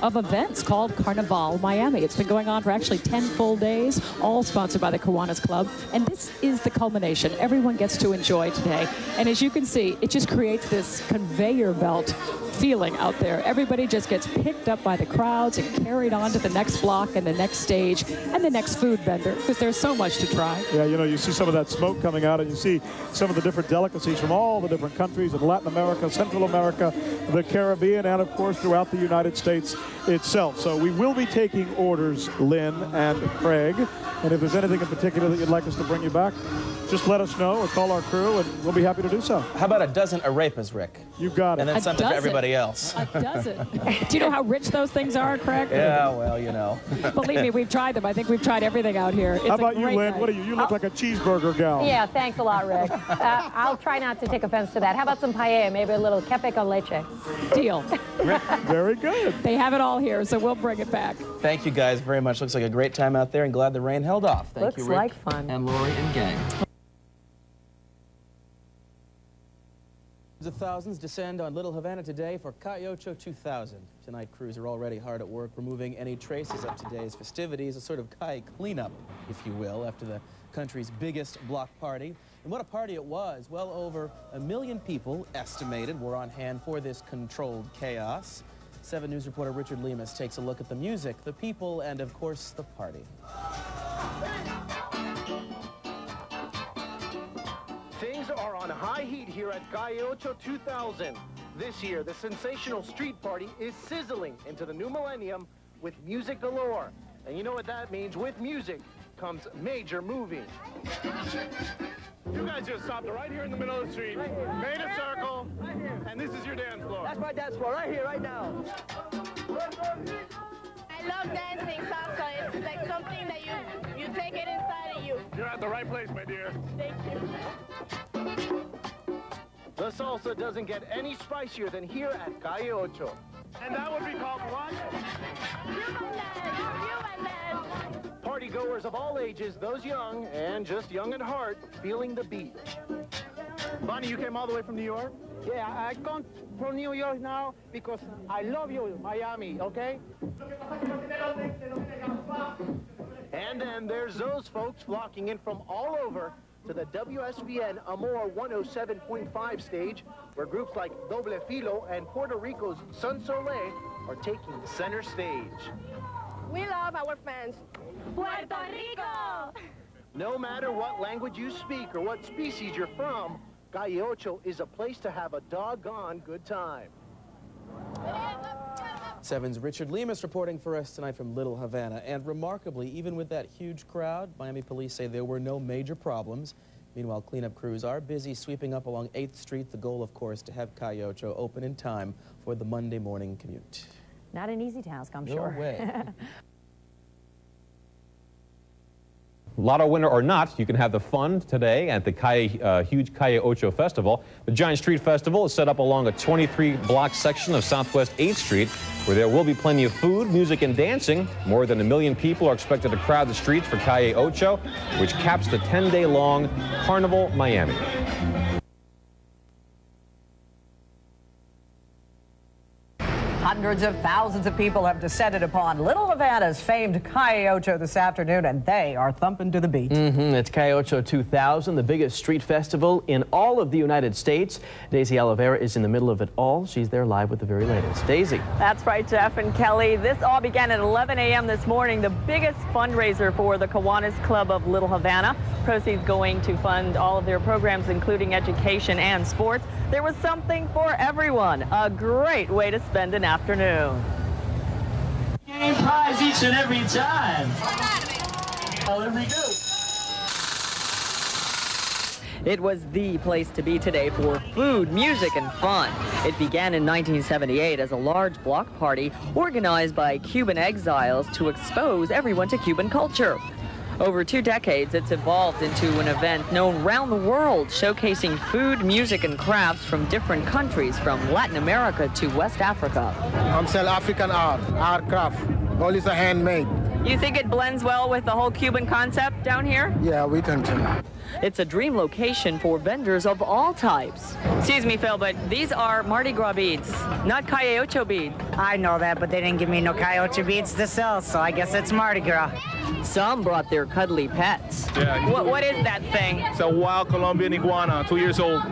of events called Carnaval Miami. It's been going on for actually 10 full days, all sponsored by the Kiwanis Club. And this is the culmination. Everyone gets to enjoy today. And as you can see, it just creates this conveyor belt feeling out there. Everybody just gets picked up by the crowds and carried on to the next block and the next stage and the next food vendor, because there's so much to try. Yeah, you know, you see some of that smoke coming out, and you see some of the different delicacies from all the different countries in Latin America, Central America, the Caribbean, and of course throughout the United States itself. So we will be taking orders, Lynn and Craig, and if there's anything in particular that you'd like us to bring you back, just let us know or call our crew, and we'll be happy to do so. How about a dozen arepas, Rick? You got it. And then something for everybody else. A dozen. Do you know how rich those things are, Craig? Yeah, well, you know. Believe me, we've tried them. I think we've tried everything out here. It's how about you, Lynn? Night. What are you? You look like a cheeseburger gal. Yeah, thanks a lot, Rick. I'll try not to take offense to that. How about some paella? Maybe a little kepe con leche. Deal. Very good. They have it all here, so we'll bring it back. Thank you guys very much. Looks like a great time out there, and glad the rain held off. Thank you, Rick. Looks like fun. And Lori and gang. The thousands descend on Little Havana today for Calle Ocho 2000. Tonight, crews are already hard at work removing any traces of today's festivities, a sort of Calle cleanup, if you will, after the country's biggest block party. And what a party it was. Well over 1 million people, estimated, were on hand for this controlled chaos. 7 News reporter Richard Lemus takes a look at the music, the people, and of course, the party. Things are on high heat here at Calle Ocho 2000. This year, the sensational street party is sizzling into the new millennium with music galore. And you know what that means? With music comes major moving. You guys just stopped right here in the middle of the street, made a circle, and this is your dance floor. That's my dance floor, right here, right now. I love dancing salsa. It's like something that you take it inside of you. You're at the right place, my dear. Thank you. The salsa doesn't get any spicier than here at Calle Ocho. And that would be called what? Partygoers of all ages, those young and just young at heart, feeling the beat. Bonnie, you came all the way from New York? Yeah, I come from New York now because I love you, Miami, okay? And then there's those folks flocking in from all over to the WSVN Amor 107.5 stage, where groups like Doble Filo and Puerto Rico's Sun Soleil are taking center stage. We love our fans. Puerto Rico! No matter what language you speak or what species you're from, Calle Ocho is a place to have a doggone good time. 7's Richard Lemus reporting for us tonight from Little Havana. And remarkably, even with that huge crowd, Miami police say there were no major problems. Meanwhile, cleanup crews are busy sweeping up along 8th Street. The goal, of course, to have Calle Ocho open in time for the Monday morning commute. Not an easy task, I'm No sure. way. Lotto winner or not, you can have the fun today at the huge Calle Ocho Festival. The Giant Street Festival is set up along a 23-block section of Southwest 8th Street, where there will be plenty of food, music, and dancing. More than 1 million people are expected to crowd the streets for Calle Ocho, which caps the 10-day-long Carnaval Miami. Hundreds of thousands of people have descended upon Little Havana's famed Calle Ocho this afternoon, and they are thumping to the beat. It's Calle Ocho 2000, the biggest street festival in all of the United States. Daisy Oliveira is in the middle of it all. She's there live with the very latest. Daisy. That's right, Jeff and Kelly. This all began at 11 a.m. this morning, the biggest fundraiser for the Kiwanis Club of Little Havana. Proceeds going to fund all of their programs, including education and sports. There was something for everyone. A great way to spend an afternoon. Game prize each and every time. Oh, here we go. It was the place to be today for food, music, and fun. It began in 1978 as a large block party organized by Cuban exiles to expose everyone to Cuban culture. Over 2 decades, it's evolved into an event known around the world, showcasing food, music, and crafts from different countries, from Latin America to West Africa. I'm sell African art craft. All is a handmade. You think it blends well with the whole Cuban concept down here? Yeah, we can tell. It's a dream location for vendors of all types. Excuse me, Phil, but these are Mardi Gras beads, not Calle Ocho beads. I know that, but they didn't give me no Calle Ocho beads to sell, so I guess it's Mardi Gras. Some brought their cuddly pets. Yeah. What is that thing? It's a wild Colombian iguana, 2 years old.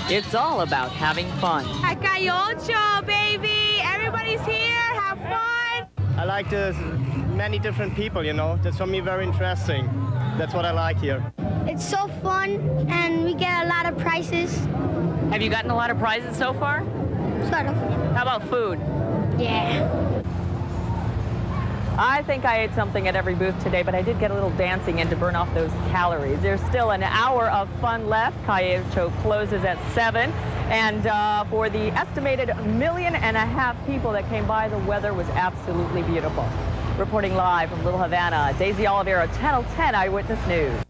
It's all about having fun. At Calle Ocho, baby! Everybody's here, have fun! I like the many different people, you know. That's for me very interesting. That's what I like here. It's so fun, and we get a lot of prizes. Have you gotten a lot of prizes so far? Sort of. How about food? Yeah. I think I ate something at every booth today, but I did get a little dancing in to burn off those calories. There's still an hour of fun left. Calle Ocho closes at 7. And for the estimated 1.5 million people that came by, the weather was absolutely beautiful. Reporting live from Little Havana, Daisy Oliveira, Channel 10 Eyewitness News.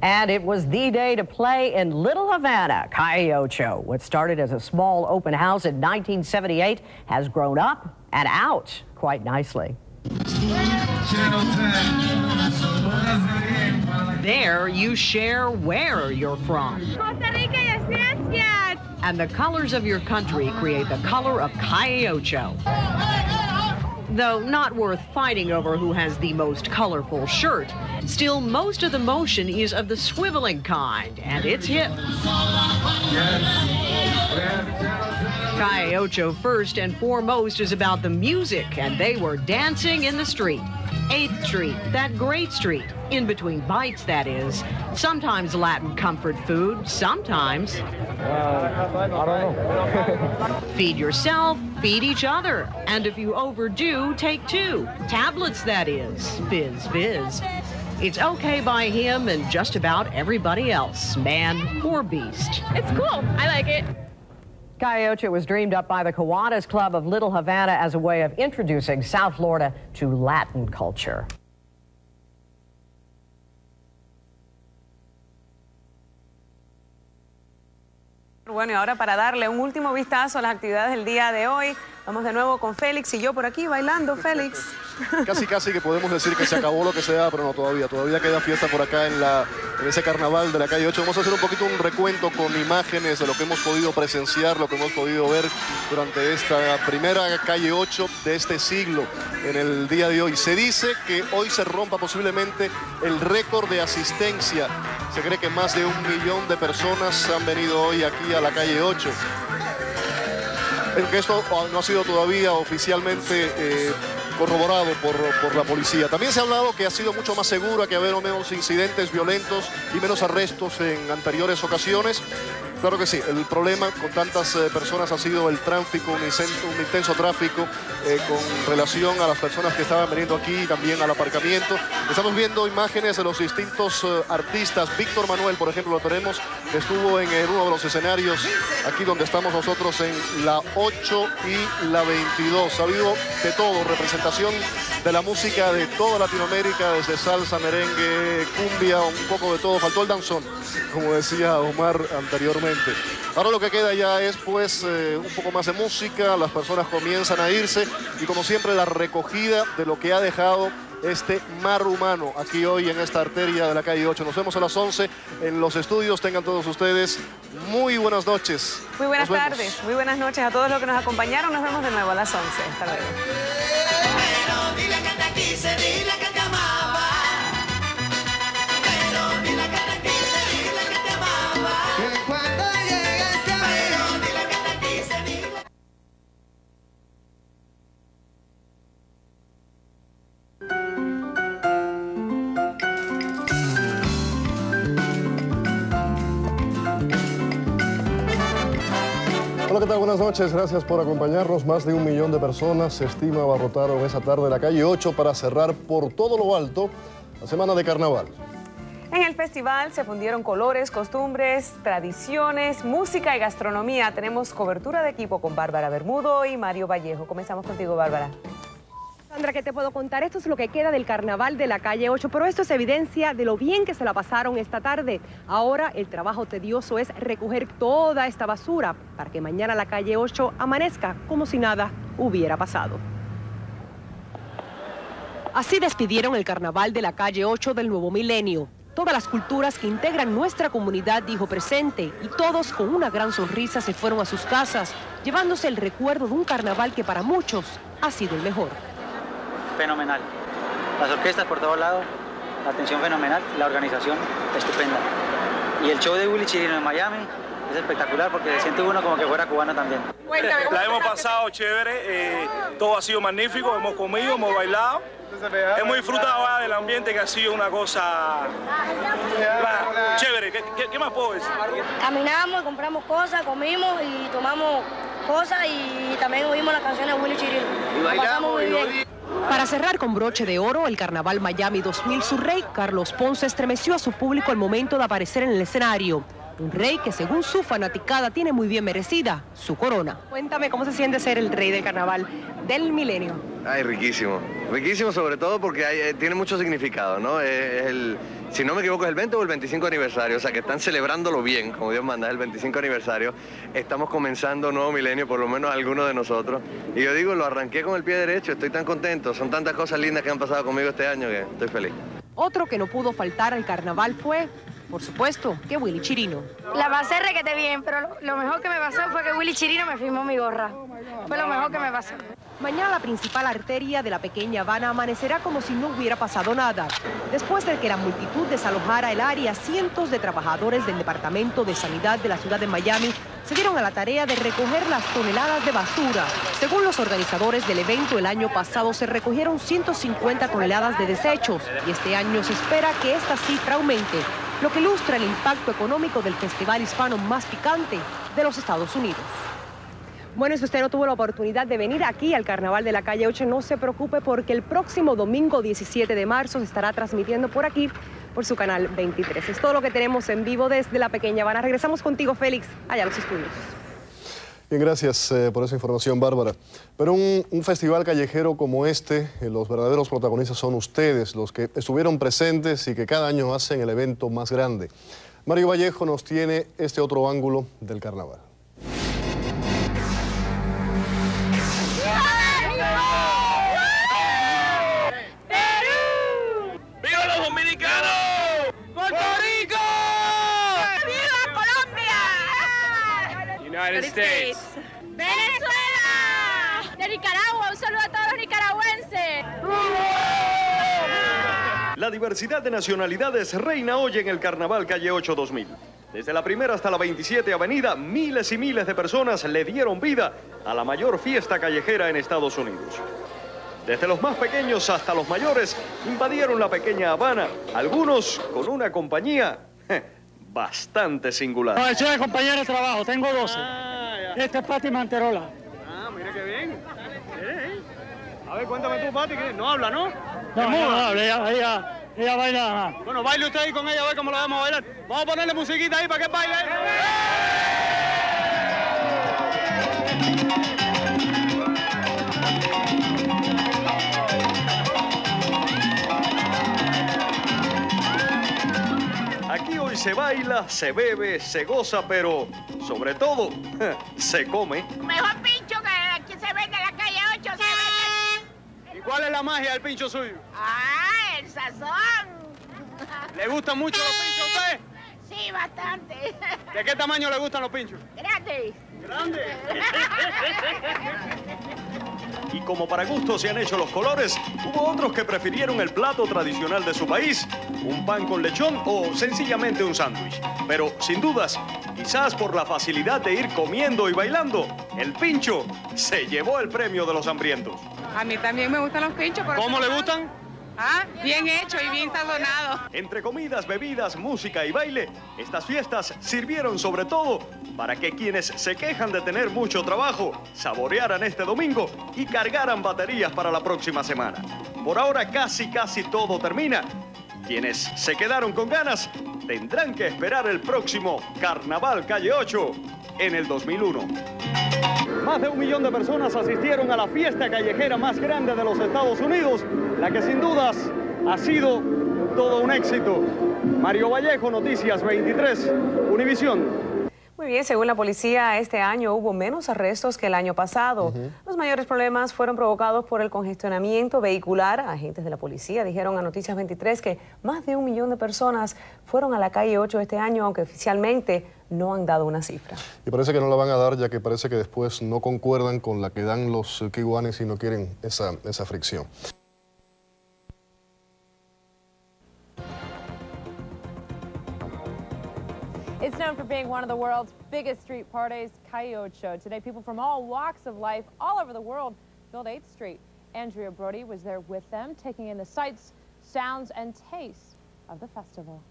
And it was the day to play in Little Havana. Calle Ocho, what started as a small open house in 1978, has grown up and out quite nicely. There you share where you're from. Costa Rica y Ciencias. And the colors of your country create the color of Calle Ocho. Though not worth fighting over who has the most colorful shirt, still most of the motion is of the swiveling kind, and it's hip. Calle Ocho, first and foremost, is about the music, and they were dancing in the street. 8th Street, that great street, in between bites, that is. Sometimes Latin comfort food, sometimes... I don't know. Feed yourself, feed each other. And if you overdo, take 2. Tablets, that is. Fizz, fizz. It's okay by him and just about everybody else, man or beast. It's cool. I like it. Calle Ocho was dreamed up by the Kiwanis Club of Little Havana as a way of introducing South Florida to Latin culture. Bueno, y ahora para darle un último vistazo a las actividades del día de hoy, vamos de nuevo con Félix y yo por aquí bailando. Félix. Casi que podemos decir que se acabó lo que sea, pero no todavía. Todavía queda fiesta por acá en ese carnaval de la calle 8. Vamos a hacer un poquito un recuento con imágenes de lo que hemos podido presenciar, lo que hemos podido ver durante esta primera calle 8 de este siglo en el día de hoy. Se dice que hoy se rompa posiblemente el récord de asistencia. Se cree que más de 1 millón de personas han venido hoy aquí a la calle 8. Aunque esto no ha sido todavía oficialmente corroborado por la policía. También se ha hablado que ha sido mucho más seguro, que ha habido menos incidentes violentos y menos arrestos en anteriores ocasiones. Claro que sí, el problema con tantas personas ha sido el tráfico, un intenso tráfico con relación a las personas que estaban veniendo aquí y también al aparcamiento. Estamos viendo imágenes de los distintos artistas. Víctor Manuel, por ejemplo, lo tenemos, que estuvo en uno de los escenarios aquí donde estamos nosotros en la 8 y la 22. Ha habido de todo, representación de la música de toda Latinoamérica, desde salsa, merengue, cumbia, un poco de todo. Faltó el danzón, como decía Omar anteriormente. Ahora lo que queda ya es pues un poco más de música, las personas comienzan a irse y como siempre la recogida de lo que ha dejado este mar humano aquí hoy en esta arteria de la calle 8. Nos vemos a las 11 en los estudios. Tengan todos ustedes muy buenas noches. Muy buenas tardes, muy buenas noches a todos los que nos acompañaron. Nos vemos de nuevo a las 11. Hasta luego. Pero dile que te quise, dile que te amaba. Pero dile que te quise, dile que te amaba. Que cuando llegaste a mí, pero dile que te quise, dile. Hola, ¿qué tal? Buenas noches. Gracias por acompañarnos. Más de 1 millón de personas se estima abarrotaron esa tarde la calle 8 para cerrar por todo lo alto la semana de carnaval. En el festival se fundieron colores, costumbres, tradiciones, música y gastronomía. Tenemos cobertura de equipo con Bárbara Bermudo y Mario Vallejo. Comenzamos contigo, Bárbara. Sandra, ¿qué te puedo contar? Esto es lo que queda del carnaval de la calle 8, pero esto es evidencia de lo bien que se la pasaron esta tarde. Ahora el trabajo tedioso es recoger toda esta basura para que mañana la calle 8 amanezca como si nada hubiera pasado. Así despidieron el carnaval de la calle 8 del nuevo milenio. Todas las culturas que integran nuestra comunidad dijo presente y todos con una gran sonrisa se fueron a sus casas, llevándose el recuerdo de un carnaval que para muchos ha sido el mejor. Fenomenal. Las orquestas por todos lados, la atención fenomenal, la organización estupenda. Y el show de Willy Chirino en Miami es espectacular porque se siente uno como que fuera cubano también. La hemos pasado chévere, todo ha sido magnífico, hemos comido, hemos bailado. Hemos disfrutado del ambiente que ha sido una cosa chévere. ¿Qué más puedo decir? Caminamos, compramos cosas, comimos y tomamos cosas y también oímos las canciones de Willy Chirino. Y bailamos muy bien. Para cerrar con broche de oro el Carnaval Miami 2000, su rey Carlos Ponce estremeció a su público al momento de aparecer en el escenario. Un rey que según su fanaticada tiene muy bien merecida su corona. Cuéntame cómo se siente ser el rey del carnaval del milenio. Ay, riquísimo. Riquísimo sobre todo porque tiene mucho significado, ¿no? Si no me equivoco es el 20 o el 25 aniversario, o sea que están celebrándolo bien, como Dios manda, es el 25 aniversario. Estamos comenzando un nuevo milenio, por lo menos algunos de nosotros. Y yo digo, lo arranqué con el pie derecho, estoy tan contento. Son tantas cosas lindas que han pasado conmigo este año que estoy feliz. Otro que no pudo faltar al carnaval fue, por supuesto, que Willy Chirino. La pasé requete bien, pero lo mejor que me pasó fue que Willy Chirino me firmó mi gorra. Fue lo mejor que me pasó. Mañana la principal arteria de la pequeña Habana amanecerá como si no hubiera pasado nada. Después de que la multitud desalojara el área, cientos de trabajadores del Departamento de Sanidad de la ciudad de Miami se dieron a la tarea de recoger las toneladas de basura. Según los organizadores del evento, el año pasado se recogieron 150 toneladas de desechos y este año se espera que esta cifra aumente, lo que ilustra el impacto económico del festival hispano más picante de los Estados Unidos. Bueno, si usted no tuvo la oportunidad de venir aquí al Carnaval de la Calle 8, no se preocupe porque el próximo domingo 17 de marzo se estará transmitiendo por aquí, por su canal 23. Es todo lo que tenemos en vivo desde la pequeña Habana. Regresamos contigo, Félix, allá a los estudios. Bien, gracias por esa información, Bárbara. Pero un festival callejero como este, los verdaderos protagonistas son ustedes, los que estuvieron presentes y que cada año hacen el evento más grande. Mario Vallejo nos tiene este otro ángulo del carnaval. United States. ¡Venezuela! De Nicaragua, un saludo a todos los nicaragüenses. La diversidad de nacionalidades reina hoy en el Carnaval Calle 8 2000. Desde la primera hasta la 27 Avenida, miles y miles de personas le dieron vida a la mayor fiesta callejera en Estados Unidos. Desde los más pequeños hasta los mayores invadieron la pequeña Habana, algunos con una compañía bastante singular. No, ese es compañero de trabajo, tengo 12. Este es Pati Manterola. Ah, mira qué bien. A ver, cuéntame tú, Pati, que no habla, ¿no? No habla, ella baila nada más. Bueno, baile usted ahí con ella, a ver cómo lo vamos a bailar. Vamos a ponerle musiquita ahí para que baile. Aquí hoy se baila, se bebe, se goza, pero sobre todo se come. Mejor pincho que se vende en la Calle 8. ¿Y cuál es la magia del pincho suyo? ¡Ah, el sazón! ¿Le gustan mucho los pinchos a usted? Sí, bastante. ¿De qué tamaño le gustan los pinchos? Grandes. ¿Grandes? Y como para gusto se han hecho los colores, hubo otros que prefirieron el plato tradicional de su país, un pan con lechón o sencillamente un sándwich. Pero sin dudas, quizás por la facilidad de ir comiendo y bailando, el pincho se llevó el premio de los hambrientos. A mí también me gustan los pinchos. ¿Cómo le gustan? Ah, bien hecho y bien sazonado. Entre comidas, bebidas, música y baile, estas fiestas sirvieron sobre todo para que quienes se quejan de tener mucho trabajo saborearan este domingo y cargaran baterías para la próxima semana. Por ahora casi todo termina. Quienes se quedaron con ganas tendrán que esperar el próximo Carnaval Calle 8 en el 2001. Más de 1 millón de personas asistieron a la fiesta callejera más grande de los Estados Unidos, la que sin dudas ha sido todo un éxito. Mario Vallejo, Noticias 23, Univisión. Muy bien, según la policía, este año hubo menos arrestos que el año pasado. Los mayores problemas fueron provocados por el congestionamiento vehicular. Agentes de la policía dijeron a Noticias 23 que más de 1 millón de personas fueron a la Calle 8 este año, aunque oficialmente no han dado una cifra. Y parece que no la van a dar, ya que parece que después no concuerdan con la que dan los kiwanis y no quieren esa fricción. It's known for being one of the world's biggest street parties, Calle Ocho. Today, people from all walks of life all over the world filled 8th Street. Andrea Brody was there with them, taking in the sights, sounds, and tastes of the festival.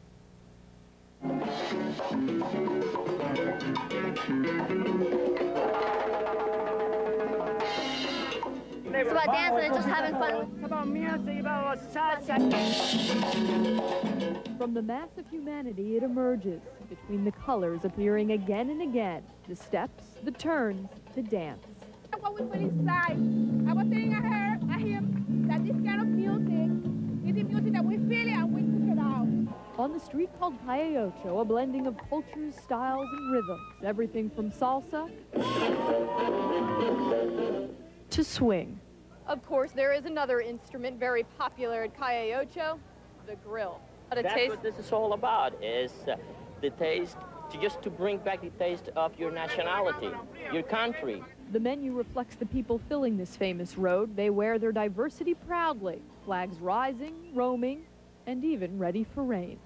It's about dancing and just having fun. From the mass of humanity, it emerges, between the colors appearing again and again, the steps, the turns, the dance. What we feel inside. I was saying I hear that this kind of music is the music that we feel it and we took it out. On the street called Calle Ocho, a blending of cultures, styles, and rhythms, everything from salsa to swing. Of course, there is another instrument very popular at Calle Ocho, the grill. That's what this is all about, is the taste, just to bring back the taste of your nationality, your country, The menu reflects the people filling this famous road. They wear their diversity proudly. Flags rising, roaming, and even ready for rain.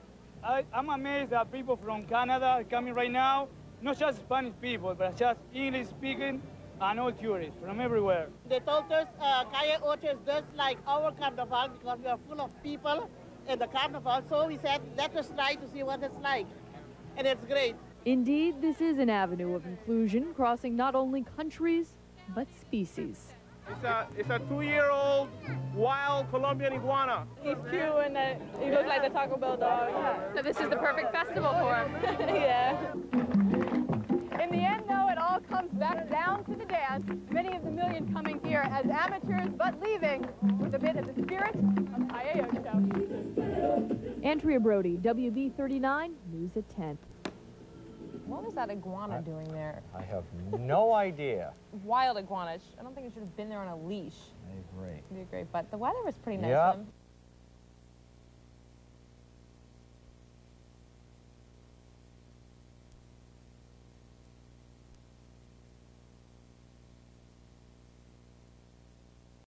I'm amazed that people from Canada are coming right now. Not just Spanish people, but just English speaking and all tourists from everywhere. They told us Calle Ocho is just like our carnival because we are full of people in the carnival. So we said, let us try to see what it's like. And it's great. Indeed, this is an avenue of inclusion, crossing not only countries, but species. It's a 2-year-old wild Colombian iguana. He's cute and he looks like the Taco Bell dog. So this is the perfect festival for him. Yeah. In the end, though, it all comes back down to the dance. Many of the million coming here as amateurs, but leaving with a bit of the spirit of Calle Ocho. Andrea Brody, WB39, News at 10. What was that iguana doing there? I have no idea. Wild iguana. I don't think it should have been there on a leash. I agree. It'd be great, but the weather was pretty nice. Yep. for them.